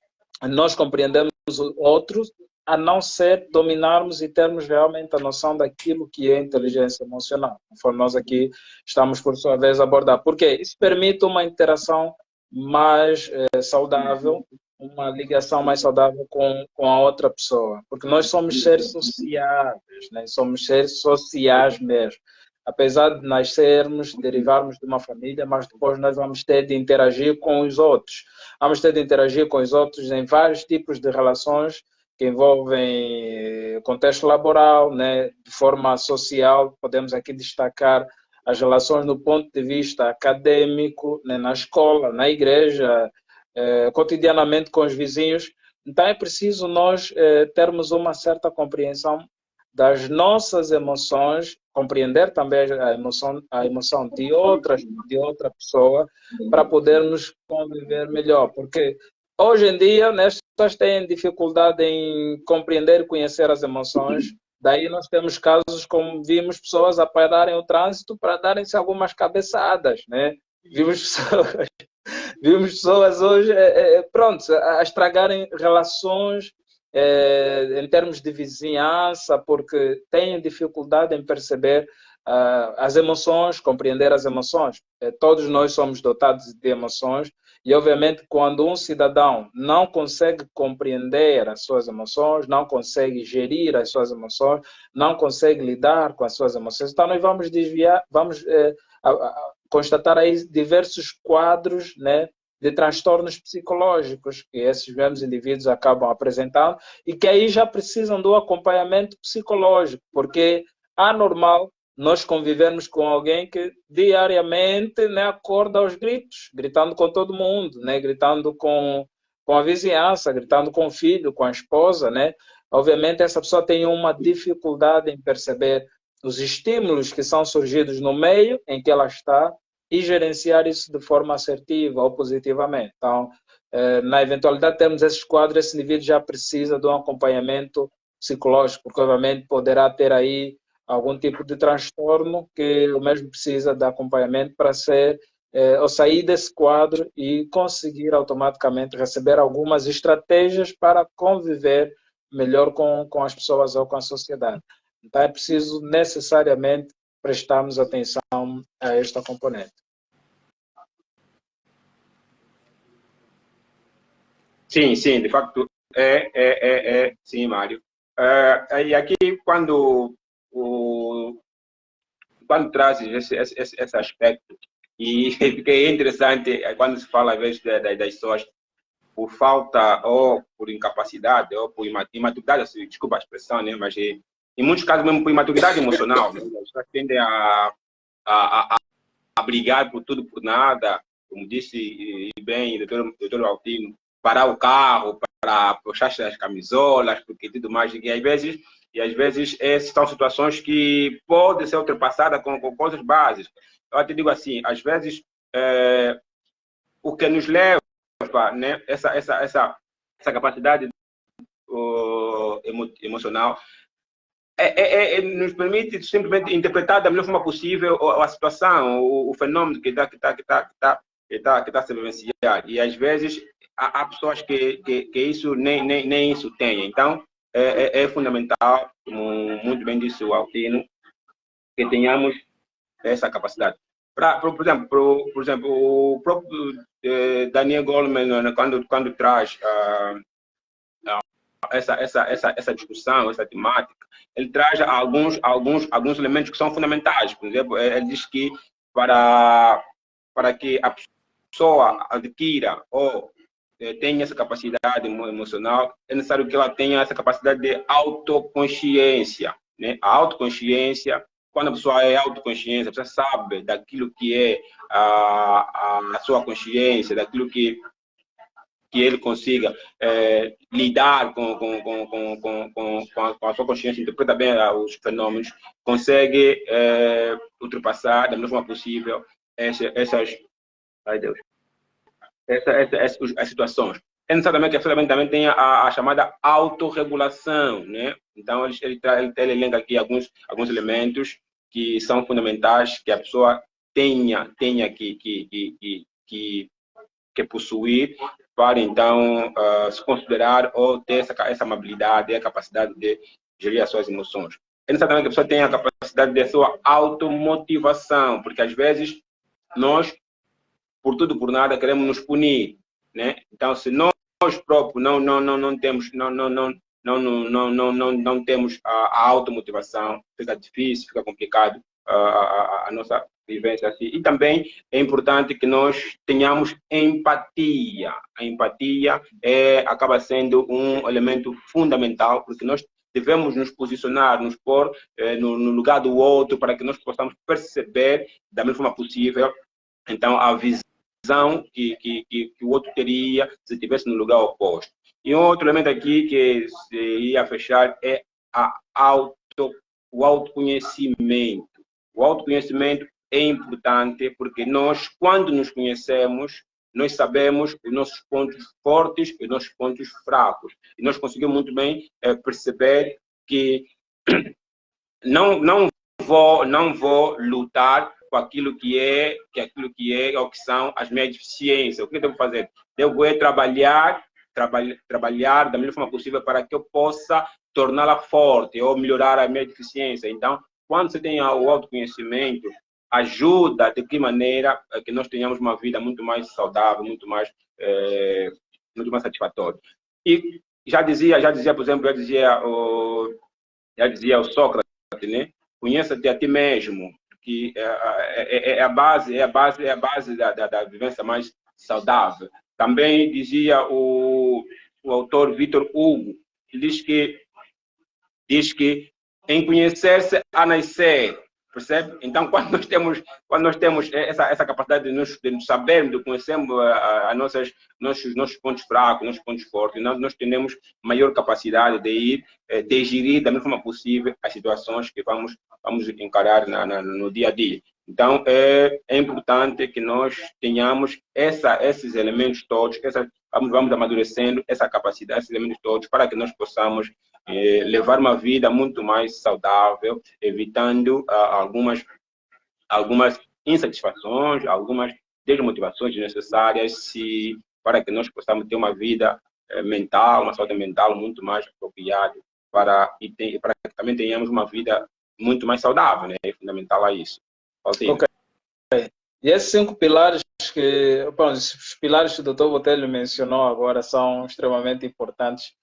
nós compreendemos o outro, a não ser dominarmos e termos realmente a noção daquilo que é inteligência emocional, conforme nós aqui estamos, por sua vez, a abordar. Porque isso permite uma interação mais saudável, uma ligação mais saudável com a outra pessoa. Porque nós somos seres sociáveis, né? Somos seres sociais mesmo. Apesar de nascermos, derivarmos de uma família, mas depois nós vamos ter de interagir com os outros. Vamos ter de interagir com os outros em vários tipos de relações que envolvem contexto laboral, né? De forma social, podemos aqui destacar as relações do ponto de vista acadêmico, né? Na escola, na igreja, cotidianamente com os vizinhos. Então é preciso nós termos uma certa compreensão das nossas emoções, compreender também a emoção de outra pessoa, para podermos conviver melhor. Porque hoje em dia, né, as pessoas têm dificuldade em compreender e conhecer as emoções. Daí nós temos casos como vimos pessoas a pararem o trânsito para darem-se algumas cabeçadas, né? Vimos pessoas hoje, pronto, a estragarem relações em termos de vizinhança, porque têm dificuldade em perceber as emoções, compreender as emoções. Todos nós somos dotados de emoções e, obviamente, quando um cidadão não consegue compreender as suas emoções, não consegue gerir as suas emoções, não consegue lidar com as suas emoções, então nós vamos constatar aí diversos quadros, né, de transtornos psicológicos que esses mesmos indivíduos acabam apresentando e que aí já precisam do acompanhamento psicológico, porque é anormal nós convivermos com alguém que diariamente, né, acorda aos gritos, gritando com todo mundo, né, gritando com a vizinhança, gritando com o filho, com a esposa, né? Obviamente essa pessoa tem uma dificuldade em perceber os estímulos que são surgidos no meio em que ela está, e gerenciar isso de forma assertiva ou positivamente. Então, na eventualidade de termos esses quadros, esse indivíduo já precisa de um acompanhamento psicológico, porque obviamente poderá ter aí algum tipo de transtorno que o mesmo precisa de acompanhamento para ser ou sair desse quadro e conseguir automaticamente receber algumas estratégias para conviver melhor com as pessoas ou com a sociedade. Então é preciso necessariamente prestarmos atenção a esta componente. Sim, sim, de facto, sim, Mário. E aqui, quando trazes esse aspecto, e fiquei interessante quando se fala, às vezes, das pessoas por falta ou por incapacidade ou por imaturidade, assim, desculpa a expressão, né? Mas em muitos casos mesmo por imaturidade emocional, né? As pessoas tendem a brigar por tudo, por nada, como disse bem o doutor Altino, parar o carro para puxar as camisolas, porque tudo mais, e às vezes essas são situações que podem ser ultrapassadas com coisas básicas. Eu até digo assim, às vezes o que nos leva, né, essa capacidade emocional nos permite simplesmente interpretar da melhor forma possível a situação, o fenômeno que está a se vivenciar. E às vezes há pessoas que isso nem isso têm. Então é fundamental, como muito bem disse o Altino, que tenhamos essa capacidade. Por exemplo, o próprio Daniel Goleman, quando traz essa discussão, essa temática, ele traz alguns elementos que são fundamentais. Por exemplo, ele diz que para que a pessoa adquira ou tenha essa capacidade emocional, é necessário que ela tenha essa capacidade de autoconsciência, né? A autoconsciência, quando a pessoa é autoconsciência, a pessoa sabe daquilo que é a sua consciência, daquilo que ele consiga lidar com a sua consciência, interpreta bem os fenômenos, consegue ultrapassar da melhor forma possível essas situações. É necessário que a pessoa também tenha a chamada autorregulação, né? Então, ele elenca aqui alguns elementos que são fundamentais, que a pessoa tenha que possuir para, então, se considerar ou ter essa amabilidade, a capacidade de gerir as suas emoções. É necessário também que a pessoa tenha a capacidade de sua automotivação, porque às vezes nós, por tudo por nada, queremos nos punir, né? Então, se nós próprios não temos a automotivação, fica difícil, fica complicado a nossa vivência assim. E também é importante que nós tenhamos empatia. A empatia acaba sendo um elemento fundamental, porque nós devemos nos posicionar, nos pôr no lugar do outro, para que nós possamos perceber da melhor forma possível, então, a visão que o outro teria se estivesse no lugar oposto. E um outro elemento aqui que se ia fechar é o autoconhecimento. O autoconhecimento é importante porque nós, quando nos conhecemos, nós sabemos os nossos pontos fortes e os nossos pontos fracos. E nós conseguimos muito bem perceber que não vou lutar com aquilo que é ou que são as minhas deficiências. O que eu devo fazer? Devo trabalhar da melhor forma possível para que eu possa torná-la forte ou melhorar a minha deficiência. Então, quando você tem o autoconhecimento, ajuda de que maneira que nós tenhamos uma vida muito mais saudável, muito mais satisfatória. E já dizia, por exemplo, já dizia o Sócrates, né? Conheça-te a ti mesmo, que é a base da vivência mais saudável. Também dizia o autor Victor Hugo, que diz que em conhecer-se a nascer, percebe? Então, quando nós temos essa capacidade de nos sabermos, de conhecermos nossos pontos fracos, nossos pontos fortes, nós temos maior capacidade de gerir da melhor forma possível as situações que vamos vamos encarar no dia a dia. Então, é importante que nós tenhamos esses elementos todos, vamos amadurecendo essa capacidade, esses elementos todos, para que nós possamos levar uma vida muito mais saudável, evitando algumas insatisfações, algumas desmotivações necessárias, para que nós possamos ter uma vida mental, uma saúde mental muito mais apropriada, para que também tenhamos uma vida muito mais saudável, né? É fundamental a isso. Ok. E esses 5 pilares os pilares que o Dr. Botelho mencionou agora são extremamente importantes.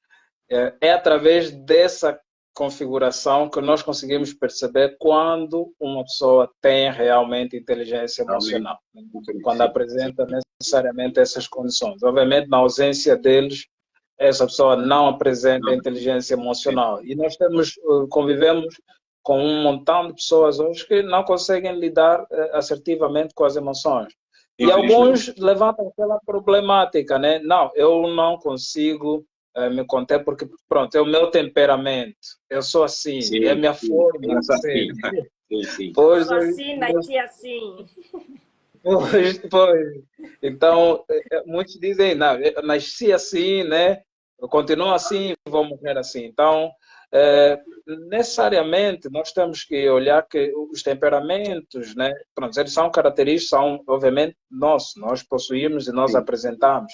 É através dessa configuração que nós conseguimos perceber quando uma pessoa tem realmente inteligência emocional, quando apresenta necessariamente essas condições. Obviamente, na ausência deles, essa pessoa não apresenta inteligência emocional. E nós convivemos com um montão de pessoas hoje que não conseguem lidar assertivamente com as emoções. E alguns levantam aquela problemática, né? Não, eu não consigo me conter porque, pronto, é o meu temperamento. Eu sou assim, é a minha forma de ser. Pois, sou assim, nasci assim. Pois. Então, muitos dizem, não, eu nasci assim, né? Eu continuo assim, vou morrer assim. Então, necessariamente, nós temos que olhar que os temperamentos, né? Pronto, eles são característicos, são, obviamente, nós possuímos e nós apresentamos.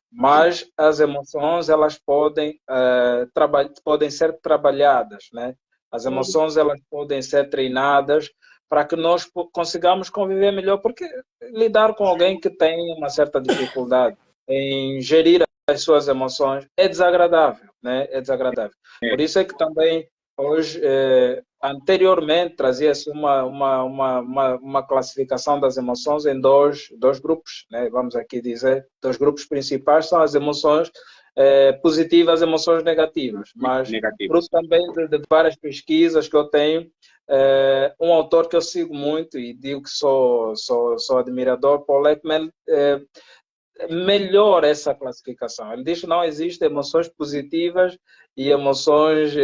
Mas as emoções, elas podem ser trabalhadas, né? As emoções, elas podem ser treinadas para que nós consigamos conviver melhor, porque lidar com alguém que tem uma certa dificuldade em gerir as suas emoções é desagradável, né? É desagradável. Por isso é que também hoje, anteriormente, trazia-se uma classificação das emoções em dois grupos, né? Vamos aqui dizer, 2 grupos principais são as emoções positivas e as emoções negativas. Mas, fruto também de várias pesquisas que eu tenho, um autor que eu sigo muito e digo que sou admirador, Paul Ekman, melhora essa classificação. Ele diz que não existem emoções positivas e emoções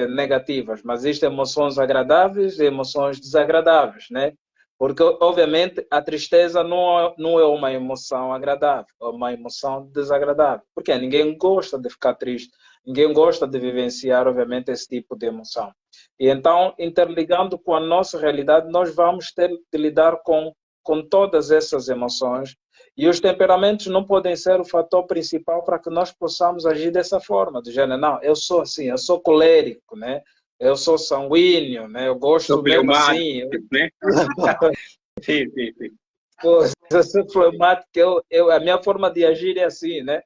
negativas, mas existem emoções agradáveis e emoções desagradáveis, né? Porque, obviamente, a tristeza não é uma emoção agradável, é uma emoção desagradável. Porque ninguém gosta de ficar triste, ninguém gosta de vivenciar, obviamente, esse tipo de emoção. E então, interligando com a nossa realidade, nós vamos ter de lidar com todas essas emoções. E os temperamentos não podem ser o fator principal para que nós possamos agir dessa forma, do gênero, não, eu sou assim, eu sou colérico, né? Eu sou sanguíneo, né? Eu gosto mesmo assim. Né? Sim. Eu sou fleumático, a minha forma de agir é assim, né?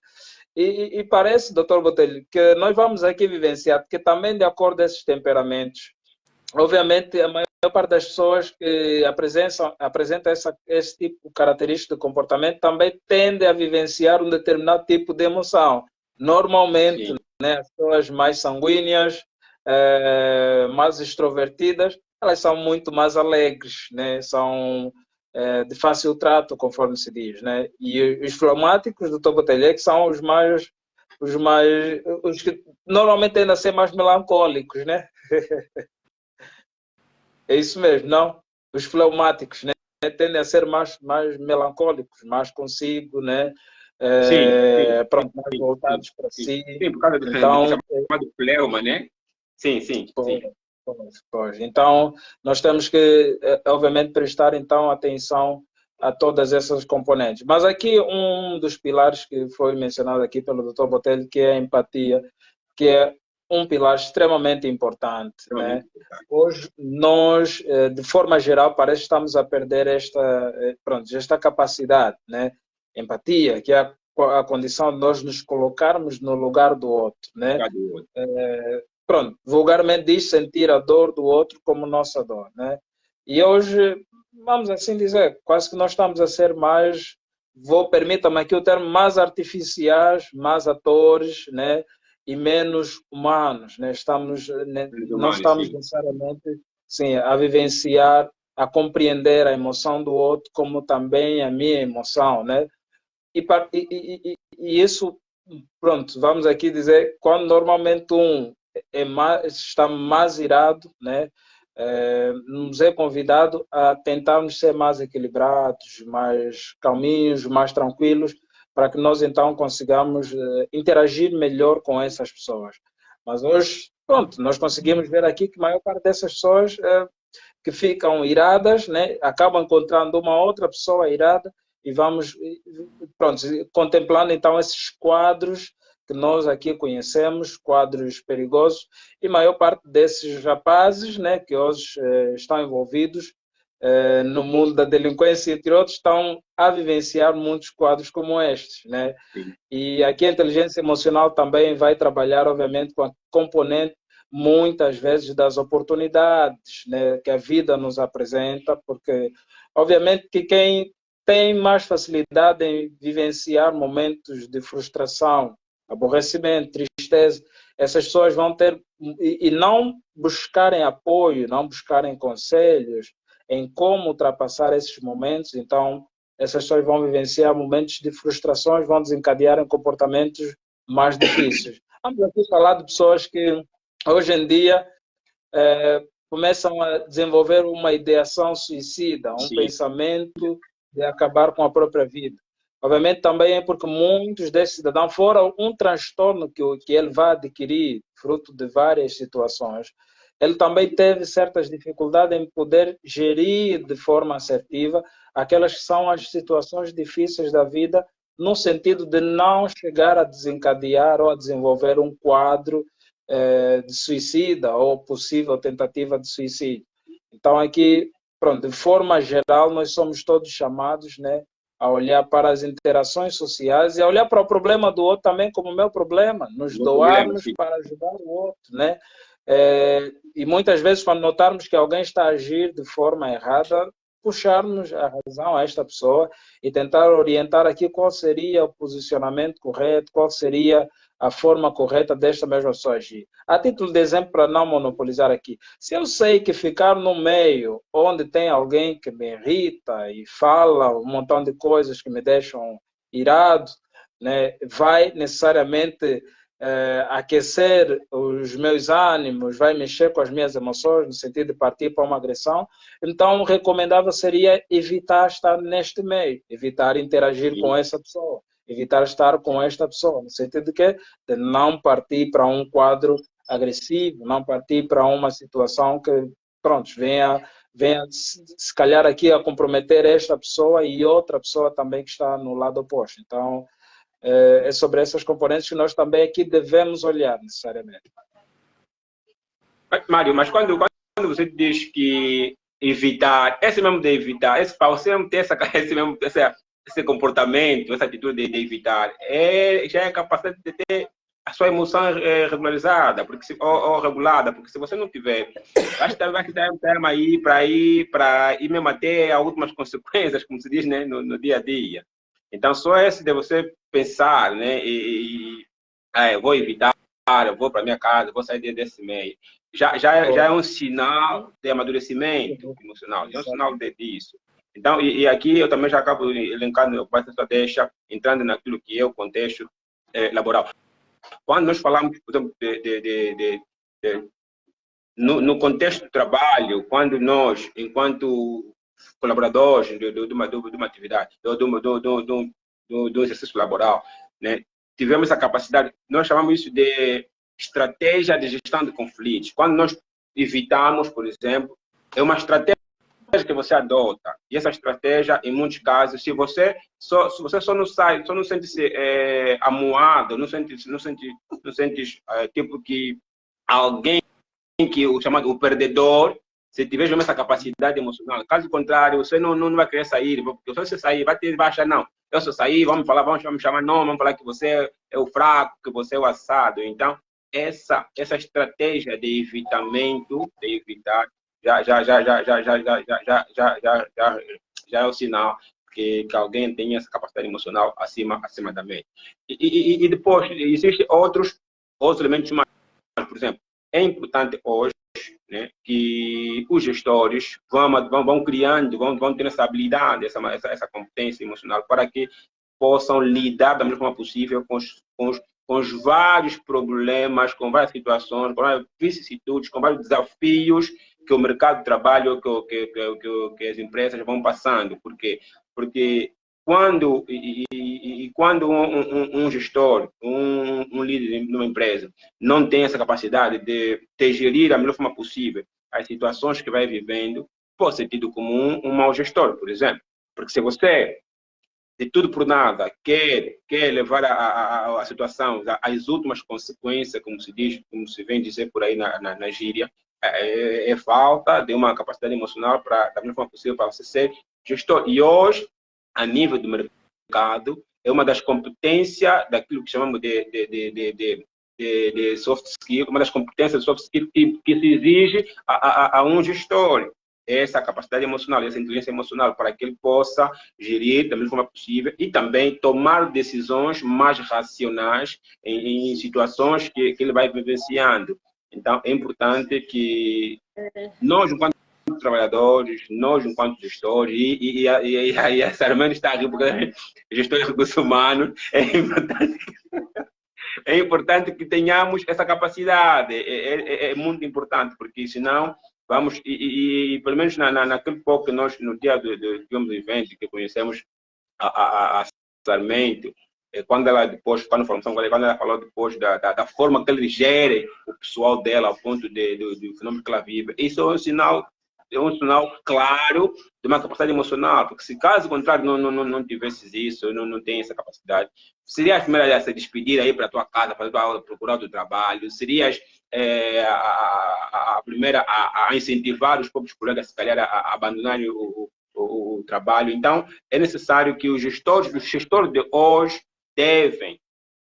E parece, doutor Botelho, que nós vamos aqui vivenciar, porque também de acordo com esses temperamentos, obviamente a maior parte das pessoas que apresentam esse tipo de característica de comportamento também tende a vivenciar um determinado tipo de emoção. Normalmente, né, as pessoas mais sanguíneas, mais extrovertidas, elas são muito mais alegres, né? São de fácil trato, conforme se diz, né? E os fleumáticos do Tobotelhe que são os que normalmente tendem a ser mais melancólicos, né? É isso mesmo, não? Os fleumáticos, né? Tendem a ser mais melancólicos, mais consigo, né? Pronto, mais voltados para si. Sim, por causa do chamado fleuma, né? Sim. Pois. Então, nós temos que, obviamente, prestar então atenção a todas essas componentes. Mas aqui um dos pilares que foi mencionado aqui pelo Dr. Botelho, que é a empatia, que é um pilar extremamente importante, né? Hoje, nós, de forma geral, parece que estamos a perder esta capacidade, né? Empatia, que é a condição de nós nos colocarmos no lugar do outro, né? Pronto, vulgarmente diz sentir a dor do outro como nossa dor, né? E hoje, vamos assim dizer, quase que nós estamos a ser mais, permita-me aqui o termo, mais artificiais, mais atores, né? E menos humanos, né? Não estamos necessariamente a vivenciar, a compreender a emoção do outro como também a minha emoção, né? E isso, pronto, vamos aqui dizer, quando normalmente está mais irado, né? nos é convidado a tentarmos ser mais equilibrados, mais calminhos, mais tranquilos, para que nós então consigamos interagir melhor com essas pessoas. Mas hoje, pronto, nós conseguimos ver aqui que a maior parte dessas pessoas que ficam iradas, né, acabam encontrando uma outra pessoa irada e vamos, pronto, contemplando então esses quadros que nós aqui conhecemos, quadros perigosos, e a maior parte desses rapazes, né, que hoje estão envolvidos no mundo da delinquência, entre outros, estão a vivenciar muitos quadros como estes, né? E aqui a inteligência emocional também vai trabalhar, obviamente, com a componente, muitas vezes, das oportunidades, né, que a vida nos apresenta, porque, obviamente, que quem tem mais facilidade em vivenciar momentos de frustração, aborrecimento, tristeza, essas pessoas vão ter, e não buscarem apoio, não buscarem conselhos em como ultrapassar esses momentos, então essas pessoas vão vivenciar momentos de frustrações, vão desencadear em comportamentos mais difíceis. Vamos aqui falar de pessoas que hoje em dia começam a desenvolver uma ideação suicida, um pensamento de acabar com a própria vida. Obviamente também é porque muitos desses cidadãos, fora um transtorno que ele vai adquirir, fruto de várias situações, ele também teve certas dificuldades em poder gerir de forma assertiva aquelas que são as situações difíceis da vida, no sentido de não chegar a desencadear ou a desenvolver um quadro de suicida ou possível tentativa de suicídio. Então aqui, pronto, de forma geral, nós somos todos chamados, né, a olhar para as interações sociais e a olhar para o problema do outro também como o meu problema, nos doarmos para ajudar o outro, né? E muitas vezes, quando notarmos que alguém está a agir de forma errada, puxarmos a razão a esta pessoa e tentar orientar aqui qual seria o posicionamento correto, qual seria a forma correta desta mesma pessoa agir. A título de exemplo, para não monopolizar aqui, se eu sei que ficar no meio onde tem alguém que me irrita e fala um montão de coisas que me deixam irado, né, vai necessariamente aquecer os meus ânimos, vai mexer com as minhas emoções, no sentido de partir para uma agressão, então o recomendável seria evitar estar neste meio, evitar interagir com essa pessoa, evitar estar com esta pessoa, no sentido de não partir para um quadro agressivo, não partir para uma situação que, pronto, venha se calhar aqui a comprometer esta pessoa e outra pessoa também que está no lado oposto. Então, é sobre essas componentes que nós também aqui devemos olhar necessariamente. Mário, mas quando você diz que evitar, esse mesmo de evitar, para você não ter esse comportamento, essa atitude de evitar, já é capacidade de ter a sua emoção regularizada, ou regulada, porque se você não tiver, vai dar um termo aí para ir mesmo até as últimas consequências, como se diz, né, no dia a dia. Então, só esse de você pensar, né, eu vou evitar, eu vou para minha casa, vou sair desse meio, já é um sinal de amadurecimento emocional, é um sinal disso. Então, e aqui eu também já acabo elencando, eu passo essa deixa, entrando naquilo que é o contexto laboral. Quando nós falamos, por exemplo, no contexto do trabalho, quando nós, enquanto colaboradores de uma atividade, do exercício laboral, né, tivemos a capacidade, nós chamamos isso de estratégia de gestão de conflitos. Quando nós evitamos, por exemplo, é uma estratégia que você adota. E essa estratégia, em muitos casos, se você só não sente-se amuado, não sente tipo que alguém que o chamado o perdedor, se tiver essa capacidade emocional, caso contrário, você não vai querer sair, porque se você sair, vai achar, não, eu só sair, vamos chamar, não, vamos falar que você é o fraco, que você é o assado. Então, essa estratégia de evitamento, de evitar, já é o sinal que alguém tem essa capacidade emocional acima da média. E depois, existem outros elementos mais, por exemplo, é importante hoje, né, que os gestores vão criando, vão ter essa habilidade, essa competência emocional para que possam lidar da melhor forma possível com os vários problemas, com várias situações, com várias vicissitudes, com vários desafios que o mercado de trabalho, que as empresas vão passando. Por quê? Porque quando, quando um gestor, um líder de uma empresa não tem essa capacidade de gerir da melhor forma possível as situações que vai vivendo, pode ser tido como um mau gestor, por exemplo. Porque se você, de tudo por nada, quer levar a situação às últimas consequências, como se diz, como se vem dizer por aí na gíria, é falta de uma capacidade emocional para, da melhor forma possível, para você ser gestor. E hoje, a nível do mercado, é uma das competências daquilo que chamamos de soft skill, uma das competências de soft skill que se exige a um gestor. Essa capacidade emocional, essa inteligência emocional, para que ele possa gerir da melhor forma possível e também tomar decisões mais racionais em situações que ele vai vivenciando. Então, é importante que nós, enquanto trabalhadores, nós, enquanto gestores, e a Sarmento está aqui, porque gestor de recursos humanos, é importante que tenhamos essa capacidade. É muito importante, porque senão vamos, pelo menos naquele pouco que nós, no dia do evento, que conhecemos a Sarmento, quando ela depois, quando ela falou depois da forma que ele gere o pessoal dela, ao ponto do fenômeno que ela vive, isso é um sinal claro de uma capacidade emocional, porque se caso contrário não tivesses isso, não tem essa capacidade, seria a primeira a se despedir aí para a tua casa, para procurar o teu trabalho, serias a primeira a incentivar os próprios colegas, se calhar, a abandonarem o trabalho. Então, é necessário que os gestores de hoje devem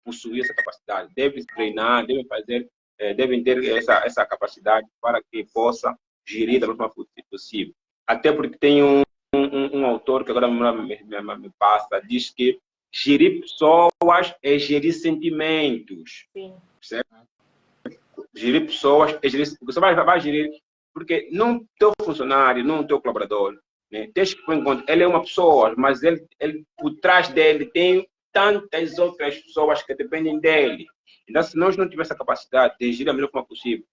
possuir essa capacidade, devem treinar, devem fazer, devem ter essa capacidade para que possa gerir da melhor forma possível. Até porque tem um autor que agora me passa, diz que gerir pessoas é gerir sentimentos. Sim. Certo? Gerir pessoas é gerir, você vai gerir, porque não teu funcionário, não teu colaborador, né? Tens que pôr em conta, ele é uma pessoa, mas ele por trás dele tem tantas outras pessoas que dependem dele. Então, se nós não tivermos essa capacidade de gerir da melhor forma possível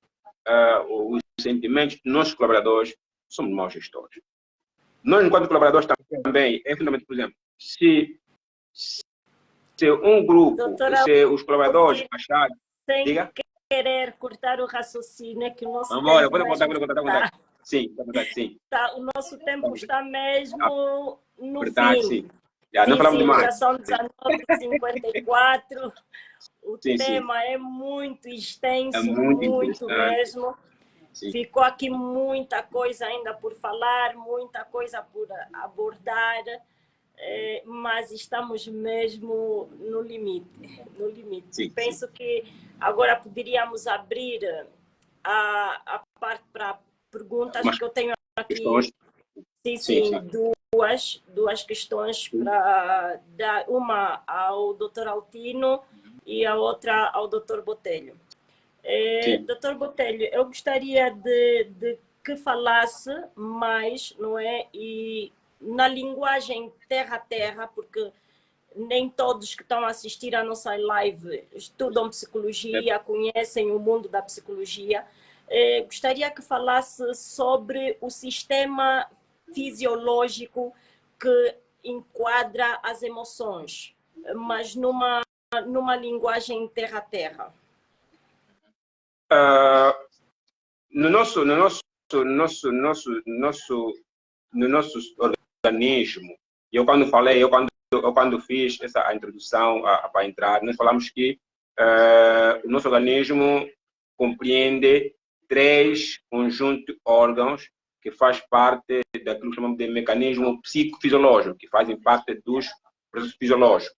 os sentimentos dos nossos colaboradores, somos maus gestores. Nós, enquanto colaboradores, também, é fundamental, por exemplo, se um grupo, Doutora, se os colaboradores acharem... Sem Diga? querer cortar o raciocínio, que o nosso Vamos embora, tempo vou contar. Sim, sim. Tá, o nosso tempo está mesmo no verdade, fim. Sim. Não falamos demais. Já são 19h54. O sim, tema é muito extenso, é muito mesmo. Sim. Ficou aqui muita coisa ainda por falar, muita coisa por abordar, mas estamos mesmo no limite. Sim, Penso que agora poderíamos abrir a parte para perguntas, que eu tenho aqui. Sim. Duas questões para dar, uma ao Dr. Altino e a outra ao Dr. Botelho. Dr. Botelho, eu gostaria de que falasse mais, não é? E na linguagem terra a terra, porque nem todos que estão a assistir à nossa live estudam psicologia, conhecem o mundo da psicologia. Gostaria que falasse sobre o sistema fisiológico que enquadra as emoções, mas numa linguagem terra a terra. No nosso organismo, eu quando fiz a introdução para entrar, nós falamos que o nosso organismo compreende 3 conjuntos de órgãos que faz parte daquilo que chamamos de mecanismo psicofisiológico, que fazem parte dos processos fisiológicos.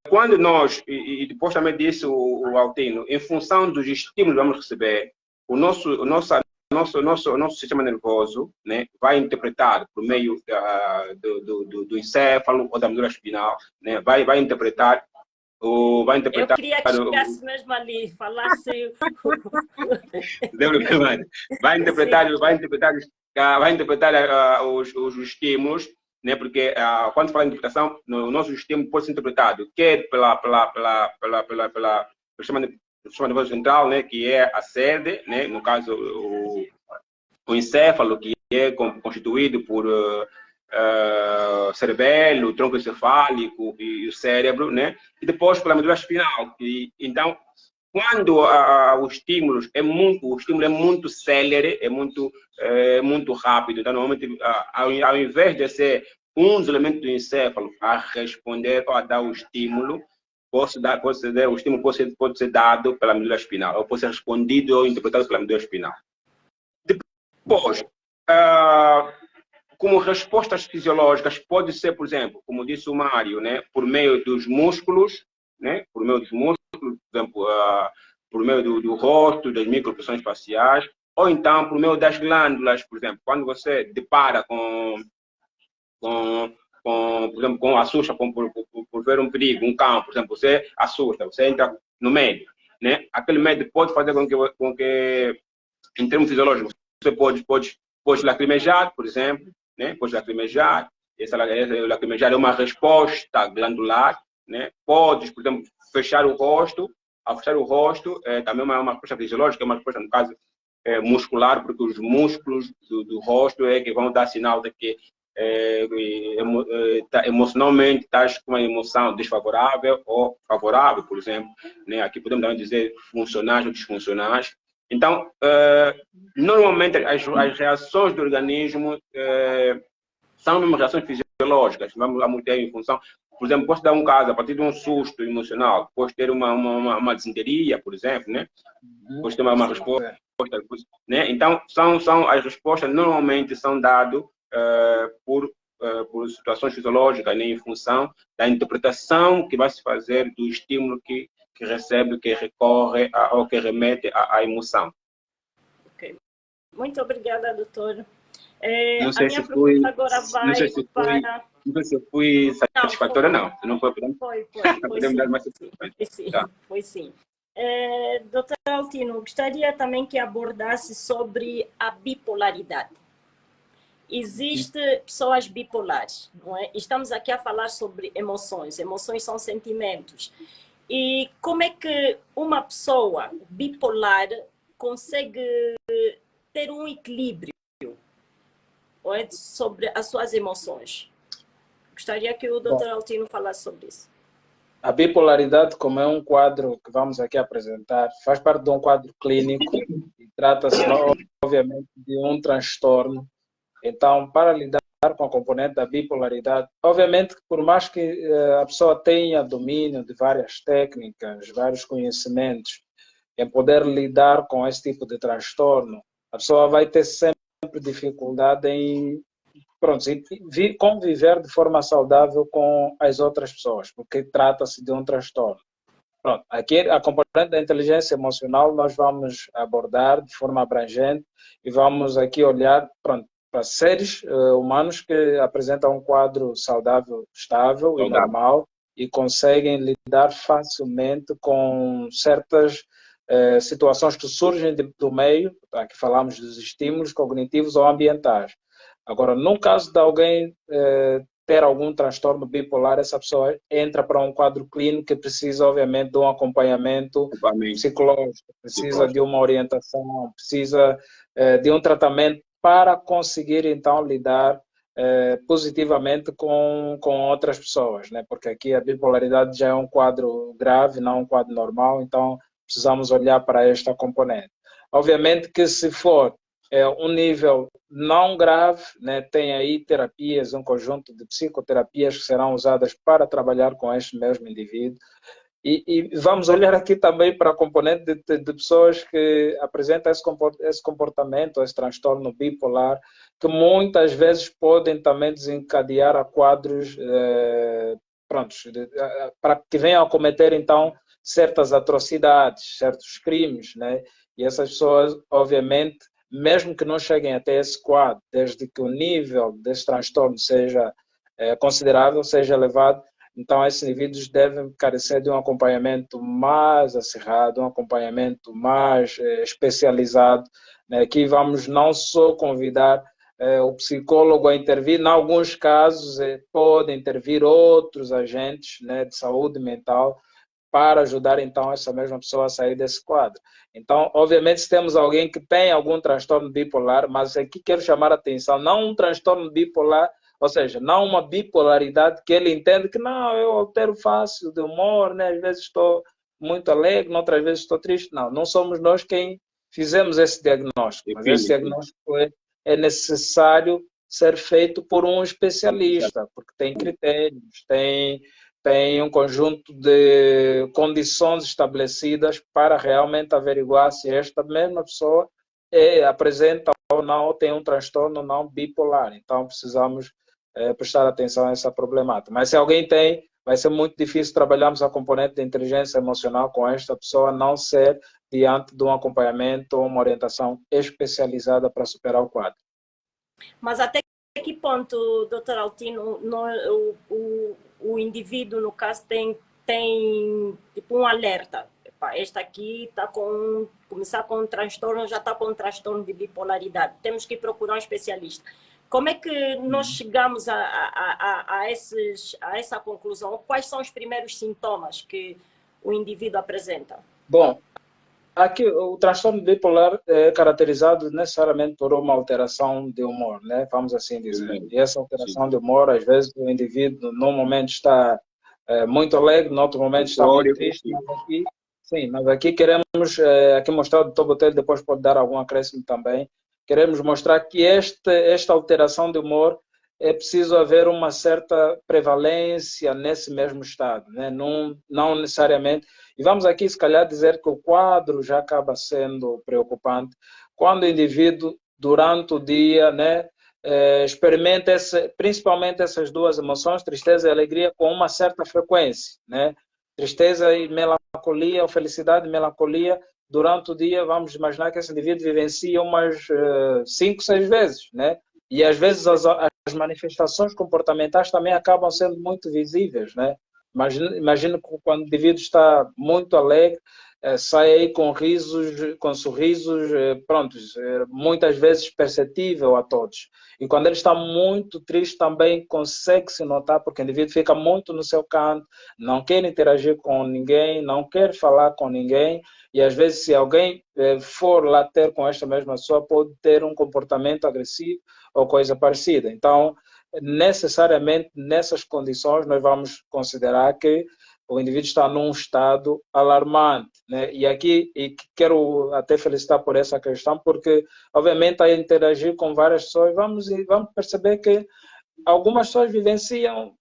Quando nós, e depois também disse o Altino, em função dos estímulos que vamos receber, o nosso sistema nervoso, né, vai interpretar por meio do encéfalo ou da medula espinal, né, vai interpretar. Eu queria que chegasse mesmo ali, falasse. Vai interpretar os estímulos, né? Porque quando se fala em interpretação, o nosso estímulo pode ser interpretado quer pelo sistema nervoso central, né? Que é a sede, né? No caso o encéfalo, que é constituído por cerebelo, tronco encefálico e o cérebro, né? E depois pela medula espinal. Então, quando o estímulo é muito célere, muito rápido. Então, normalmente, ao invés de ser um dos elementos do encéfalo a responder ou a dar o estímulo, o estímulo pode ser dado pela medula espinal, ou pode ser respondido ou interpretado pela medula espinal. Depois, como respostas fisiológicas, pode ser, por exemplo, como disse o Mário, né, por meio dos músculos, né, por exemplo, por meio do rosto, das microexpressões faciais, ou então por meio das glândulas, por exemplo, quando você depara por exemplo, assusta por ver um perigo, um cão, por exemplo, você assusta, você entra no meio, né? Aquele medo pode fazer com que em termos fisiológicos, você pode lacrimejar, por exemplo, né? Pode lacrimejar. Essa lacrimejar é uma resposta glandular, né? Pode, por exemplo, fechar o rosto. Ao fechar o rosto, também é uma resposta fisiológica, é uma resposta, no caso, muscular, porque os músculos do rosto é que vão dar sinal de que emocionalmente estás com uma emoção desfavorável ou favorável, por exemplo, né? Aqui podemos também dizer funcionais ou disfuncionais. Então, normalmente as reações do organismo são mesmo reações fisiológicas, vamos ter em função, por exemplo, posso dar um caso, a partir de um susto emocional, posso ter uma disenteria, por exemplo, né? Posso ter uma resposta, né? Então, as respostas normalmente são dadas por situações fisiológicas, né? Em função da interpretação que vai se fazer do estímulo que recebe, que recorre ou que remete à emoção. Ok. Muito obrigada, doutor. Não A sei minha se fui, pergunta agora vai não sei se para... fui satisfatória, não. Se não foi, Foi podemos sim. dar mais Foi sim, tá. foi sim. Doutor Altino, gostaria também que abordasse sobre a bipolaridade. Existem pessoas bipolares, não é? Estamos aqui a falar sobre emoções. Emoções são sentimentos. E como é que uma pessoa bipolar consegue ter um equilíbrio, não é, sobre as suas emoções? Gostaria que o Dr. Altino falasse sobre isso. A bipolaridade, como é um quadro que vamos aqui apresentar, faz parte de um quadro clínico e trata-se, obviamente, de um transtorno. Então, para lidar com a componente da bipolaridade, obviamente, por mais que a pessoa tenha domínio de várias técnicas, vários conhecimentos, em poder lidar com esse tipo de transtorno, a pessoa vai ter sempre dificuldade em conviver de forma saudável com as outras pessoas, porque trata-se de um transtorno. Pronto, aqui a componente da inteligência emocional nós vamos abordar de forma abrangente e vamos aqui olhar para seres humanos que apresentam um quadro saudável, estável e normal e conseguem lidar facilmente com certas situações que surgem do meio, aqui falamos dos estímulos cognitivos ou ambientais. Agora, no caso de alguém ter algum transtorno bipolar, essa pessoa entra para um quadro clínico que precisa, obviamente, de um acompanhamento psicológico, precisa de uma orientação, precisa de um tratamento para conseguir, então, lidar positivamente com outras pessoas, né? Porque aqui a bipolaridade já é um quadro grave, não um quadro normal, então precisamos olhar para esta componente. Obviamente que se for um nível não grave, né, tem aí terapias, um conjunto de psicoterapias que serão usadas para trabalhar com este mesmo indivíduo. E vamos olhar aqui também para a componente de pessoas que apresentam esse comportamento, esse transtorno bipolar, que muitas vezes podem também desencadear a quadros para que venham a cometer, então, certas atrocidades, certos crimes, né? E essas pessoas, obviamente, mesmo que não cheguem até esse quadro, desde que o nível desse transtorno seja considerável, seja elevado, então esses indivíduos devem carecer de um acompanhamento mais acirrado, um acompanhamento mais especializado, né? Aqui vamos não só convidar o psicólogo a intervir, em alguns casos podem intervir outros agentes, né, de saúde mental, para ajudar então essa mesma pessoa a sair desse quadro. Então, obviamente, se temos alguém que tem algum transtorno bipolar, mas aqui quero chamar a atenção, não um transtorno bipolar, ou seja, não uma bipolaridade que ele entende que não, eu altero fácil de humor, né? Às vezes estou muito alegre, outras vezes estou triste. Não, não somos nós quem fizemos esse diagnóstico, mas esse diagnóstico é necessário ser feito por um especialista, porque tem critérios, tem um conjunto de condições estabelecidas para realmente averiguar se esta mesma pessoa apresenta ou não, ou tem um transtorno não bipolar. Então, precisamos prestar atenção a essa problemática. Mas se alguém tem, vai ser muito difícil trabalharmos a componente de inteligência emocional com esta pessoa, a não ser diante de um acompanhamento ou uma orientação especializada para superar o quadro. Mas até que ponto, doutor Altino, o indivíduo, no caso, tem tipo um alerta? Epa, esta aqui está começar com um transtorno, já está com um transtorno de bipolaridade. Temos que procurar um especialista. Como é que nós chegamos a essa conclusão? Quais são os primeiros sintomas que o indivíduo apresenta? Bom, aqui o transtorno bipolar é caracterizado necessariamente por uma alteração de humor, né? Vamos assim dizer. E essa alteração de humor, às vezes o indivíduo num momento está muito alegre, no outro momento está muito triste. Mas aqui queremos aqui mostrar, o doutor Botelho depois pode dar algum acréscimo também. Queremos mostrar que esta alteração de humor é preciso haver uma certa prevalência nesse mesmo estado, né? Não necessariamente. E vamos aqui, se calhar, dizer que o quadro já acaba sendo preocupante quando o indivíduo, durante o dia, né, experimenta principalmente essas duas emoções, tristeza e alegria, com uma certa frequência, né? Tristeza e melancolia, ou felicidade e melancolia, durante o dia, vamos imaginar que esse indivíduo vivencia umas 5, 6 vezes, né? E às vezes as manifestações comportamentais também acabam sendo muito visíveis, né? Imagino que quando o indivíduo está muito alegre, sai aí com risos, com sorrisos, prontos, muitas vezes perceptível a todos. E quando ele está muito triste também consegue-se notar, porque o indivíduo fica muito no seu canto, não quer interagir com ninguém, não quer falar com ninguém, e às vezes se alguém for lá ter com esta mesma pessoa, pode ter um comportamento agressivo ou coisa parecida. Então, necessariamente nessas condições nós vamos considerar que o indivíduo está num estado alarmante, né? E aqui quero até felicitar por essa questão, porque obviamente a interagir com várias pessoas vamos perceber que algumas pessoas vivenciam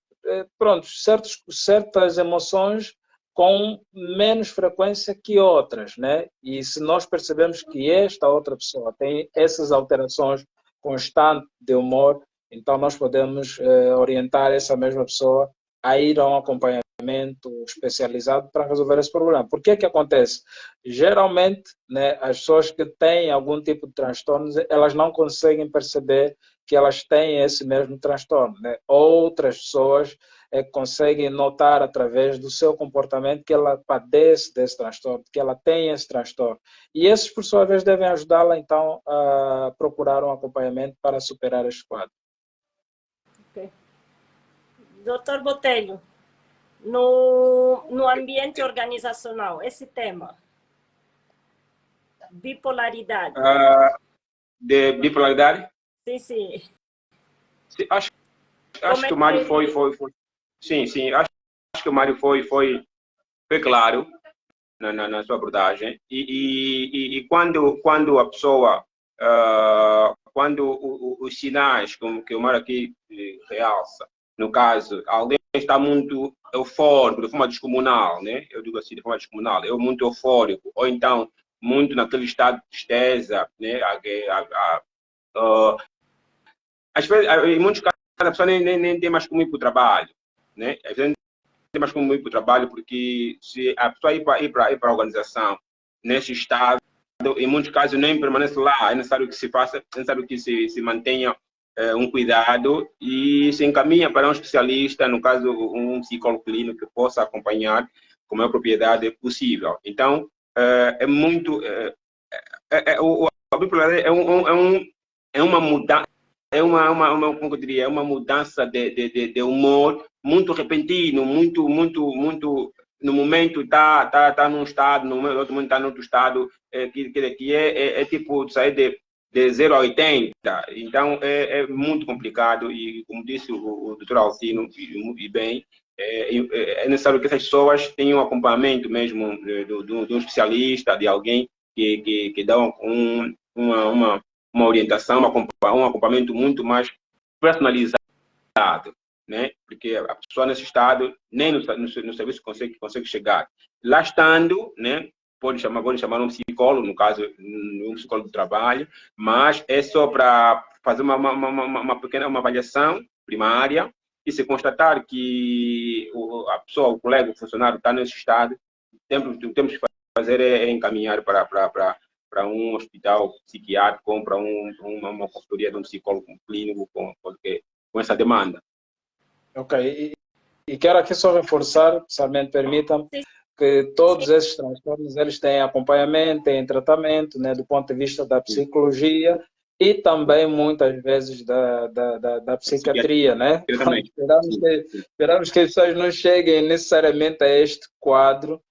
certas emoções com menos frequência que outras, né? E se nós percebemos que esta outra pessoa tem essas alterações constantes de humor, então nós podemos orientar essa mesma pessoa a ir a um acompanhamento especializado para resolver esse problema. Por que que acontece? Geralmente, né, as pessoas que têm algum tipo de transtorno, elas não conseguem perceber que elas têm esse mesmo transtorno, né? Outras pessoas conseguem notar através do seu comportamento que ela padece desse transtorno, que ela tem esse transtorno. E esses, por sua vez, devem ajudá-la, então, a procurar um acompanhamento para superar este quadro. Okay. Doutor Botelho, no ambiente organizacional, esse tema, bipolaridade. De bipolaridade? Sim, sim. Acho que o Mário foi. Sim, acho que o Mário foi claro na sua abordagem. E quando a pessoa, quando os sinais, como que o Mário aqui realça, no caso, alguém está muito eufórico, de forma descomunal, né? Eu digo assim, de forma descomunal, eu muito eufórico, ou então muito naquele estado de tristeza, né? Às vezes, em muitos casos, a pessoa nem tem mais como ir para o trabalho, né? Às vezes não tem mais como ir para o trabalho, porque se a pessoa ir para a organização nesse estado, em muitos casos nem permanece lá, é necessário que se faça, é necessário que se mantenha um cuidado e se encaminha para um especialista, no caso um psicólogo clínico que possa acompanhar com a maior propriedade possível. Então, é muito... a bipolaridade é uma mudança, como eu diria, é uma mudança de humor muito repentino, muito no momento está num estado, no outro momento está no outro estado, que é tipo sair de 0 a 80. Então, é muito complicado e, como disse o doutor Altino, e bem, é necessário que essas pessoas tenham um acompanhamento mesmo de um especialista, de alguém que dá uma orientação, um acompanhamento muito mais personalizado, né? Porque a pessoa nesse estado nem no serviço consegue chegar. Lá estando, né? Pode chamar um psicólogo, no caso, um psicólogo do trabalho, mas é só para fazer uma pequena avaliação primária e se constatar que a pessoa, o colega, o funcionário está nesse estado, o que temos que fazer é encaminhar para um hospital psiquiátrico ou para uma consultoria de um psicólogo clínico com essa demanda. Ok, e quero aqui só reforçar, se me permitam, que todos esses transtornos eles têm acompanhamento, têm tratamento, né, do ponto de vista da psicologia e também muitas vezes da psiquiatria, né? Esperamos que as pessoas não cheguem necessariamente a este quadro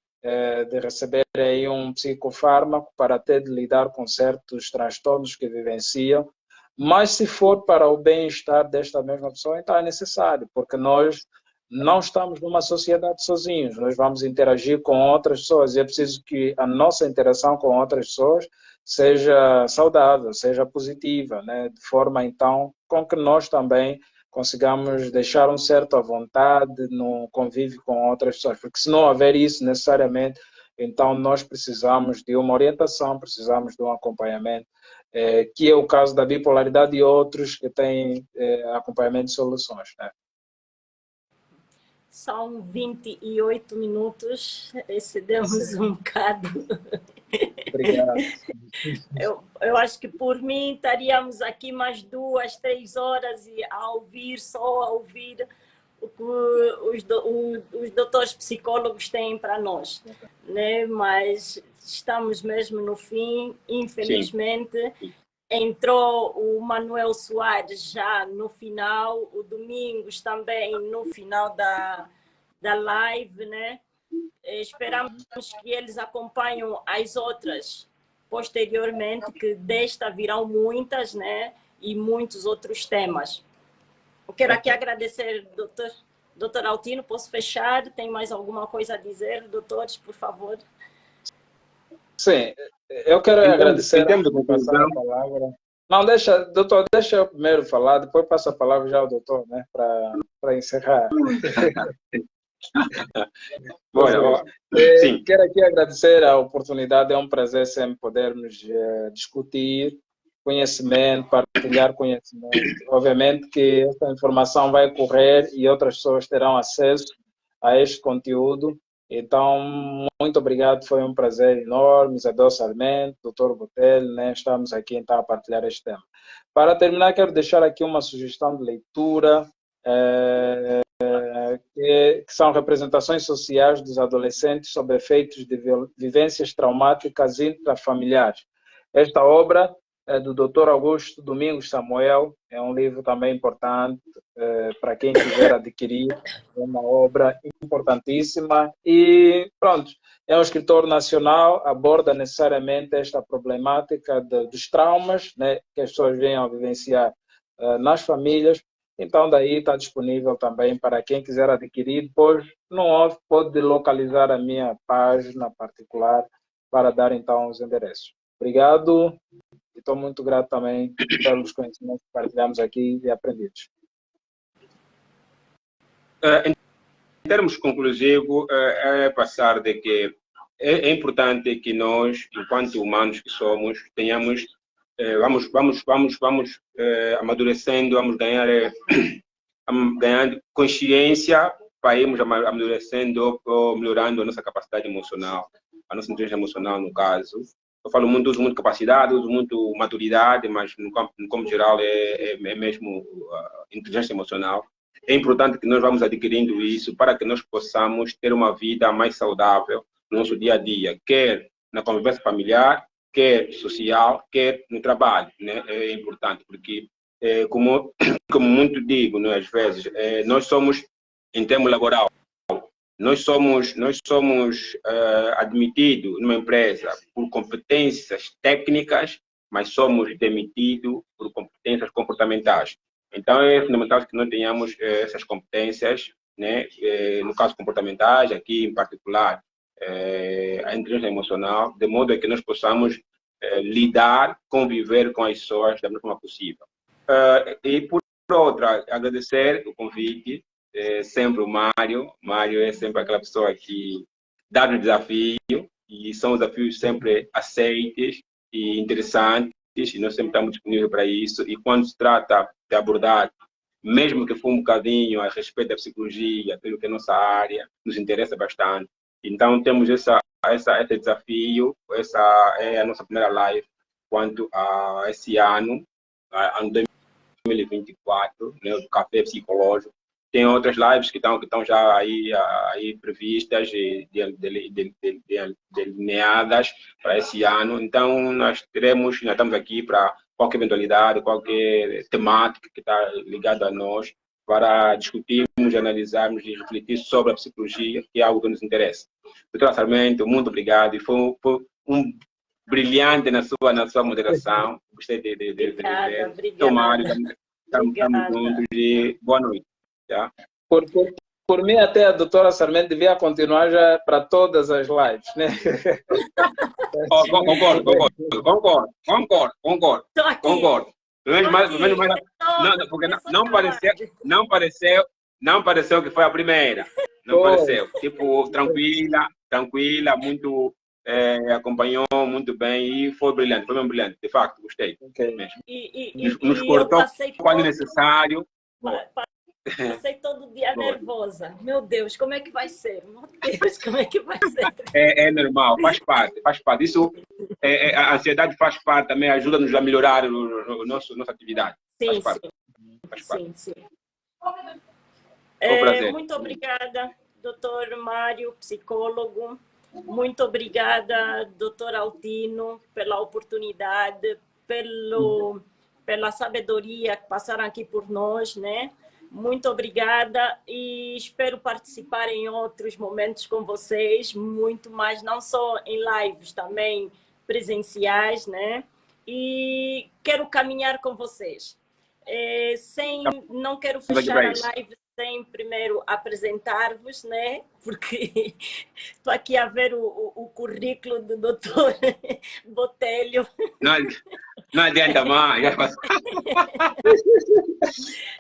de receber aí um psicofármaco para ter de lidar com certos transtornos que vivenciam, mas se for para o bem-estar desta mesma pessoa, então é necessário, porque nós não estamos numa sociedade sozinhos, nós vamos interagir com outras pessoas e é preciso que a nossa interação com outras pessoas seja saudável, seja positiva, né? De forma então com que nós também consigamos deixar um certo à vontade no convívio com outras pessoas, porque se não houver isso necessariamente, então nós precisamos de uma orientação, precisamos de um acompanhamento, que é o caso da bipolaridade e outros que têm acompanhamento de soluções, né? São 28 minutos, excedemos um bocado. Obrigado. Eu acho que por mim estaríamos aqui mais 2, 3 horas e só a ouvir o que os doutores psicólogos têm para nós, né? Mas estamos mesmo no fim, infelizmente. Sim. Entrou o Manuel Soares já no final, o Domingos também no final da live, né? Esperamos que eles acompanhem as outras posteriormente, que desta virão muitas, né? E muitos outros temas. Eu quero aqui agradecer, doutor Altino, posso fechar? Tem mais alguma coisa a dizer, doutores, por favor? Sim, eu quero agradecer passar a palavra. Não, doutor, deixa eu primeiro falar, depois passo a palavra já ao doutor, né, para encerrar. Sim. Quero aqui agradecer a oportunidade, é um prazer sempre podermos discutir conhecimento, partilhar conhecimento. Obviamente que essa informação vai correr e outras pessoas terão acesso a este conteúdo. Então, muito obrigado, foi um prazer enorme. Isabel Sarmento, Dr. Botelho, né? Estamos aqui então a partilhar este tema. Para terminar, quero deixar aqui uma sugestão de leitura, que são representações sociais dos adolescentes sobre efeitos de vivências traumáticas intrafamiliares. Esta obra é do Dr. Augusto Domingos Samuel, é um livro também importante para quem quiser adquirir, é uma obra importantíssima e pronto, é um escritor nacional, aborda necessariamente esta problemática dos traumas, né, que as pessoas venham a vivenciar nas famílias. Então, daí está disponível também para quem quiser adquirir. Depois, pode localizar a minha página particular para dar então os endereços. Obrigado. Estou muito grato também pelos conhecimentos que partilhamos aqui e aprendidos. Em termos conclusivos, é passar de que é importante que nós, enquanto humanos que somos, tenhamos, vamos amadurecendo, vamos ganhando consciência para irmos amadurecendo ou melhorando a nossa capacidade emocional, a nossa inteligência emocional, no caso. Eu falo muito, uso muito capacidade, uso muito maturidade, mas no campo geral é mesmo inteligência emocional. É importante que nós vamos adquirindo isso para que nós possamos ter uma vida mais saudável no nosso dia a dia, quer na convivência familiar, quer social, quer no trabalho, né? É importante, porque, como muito digo, né, às vezes, nós somos, em termos laboral, Nós somos admitidos numa empresa por competências técnicas, mas somos demitidos por competências comportamentais. Então, é fundamental que nós tenhamos essas competências, né? No caso comportamentais, aqui em particular, a inteligência emocional, de modo a que nós possamos lidar, conviver com as pessoas da melhor forma possível. E, por outra, agradecer o convite, sempre o Mário. Mário é sempre aquela pessoa que dá o desafio, e são desafios sempre aceites e interessantes, e nós sempre estamos disponíveis para isso. E quando se trata de abordar, mesmo que for um bocadinho a respeito da psicologia, aquilo que é nossa área, nos interessa bastante. Então, temos esse desafio, essa é a nossa primeira live quanto a esse ano 2024, né, do Café Psicológico. Tem outras lives que estão já aí previstas e delineadas para esse ano. Então, nós estamos aqui para qualquer eventualidade, qualquer temática que está ligada a nós, para discutirmos, analisarmos e refletir sobre a psicologia, que é algo que nos interessa. Doutora Sarmento, muito obrigado. E foi um brilhante na sua moderação. Gostei de ver. Obrigada. Mário, estamos juntos e boa noite. Tá? Por mim, até a doutora Sarmento devia continuar já para todas as lives, né? Concordo. Porque não pareceu que foi a primeira. Não pareceu. Tipo, tranquila, muito, acompanhou muito bem e foi brilhante, de facto, gostei. Okay. Mesmo. Nos cortou quando necessário. Passei todo dia nervosa. Meu Deus, como é que vai ser? Meu Deus, como é que vai ser? É normal, faz parte. Isso, a ansiedade faz parte, também ajuda-nos a melhorar nossa atividade. Sim, faz sim. Um prazer. Muito obrigada, doutor Mário, psicólogo. Muito obrigada, doutor Altino, pela oportunidade, pela sabedoria que passaram aqui por nós, né? Muito obrigada e espero participar em outros momentos com vocês, muito mais, não só em lives, também presenciais, né? E quero caminhar com vocês. Não quero fechar a live sem primeiro apresentar-vos, né? Porque estou aqui a ver o currículo do doutor Botelho. Não adianta mais.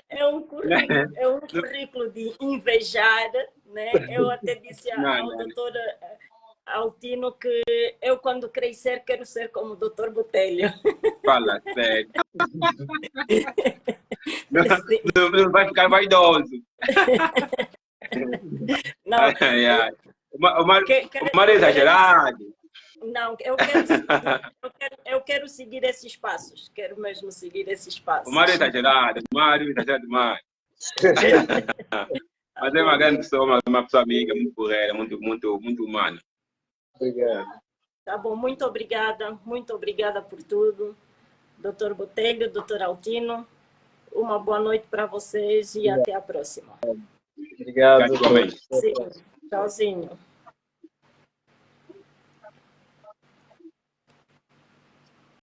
É um currículo de invejar, né? Eu até disse ao doutor Altino que eu, quando crescer, quero ser como o doutor Botelho. Fala sério. Não vai ficar vaidoso. Não. O Mário é exagerado. Não, eu quero seguir esses passos. Quero mesmo seguir esses passos. O Mário é exagerado. Demais. Mas é uma grande pessoa, uma pessoa amiga, muito porreira, muito humana. Obrigado. Tá bom, muito obrigada por tudo. Doutor Botelho, doutor Altino, uma boa noite para vocês e até a próxima. Obrigado. Tchauzinho. Tchauzinho.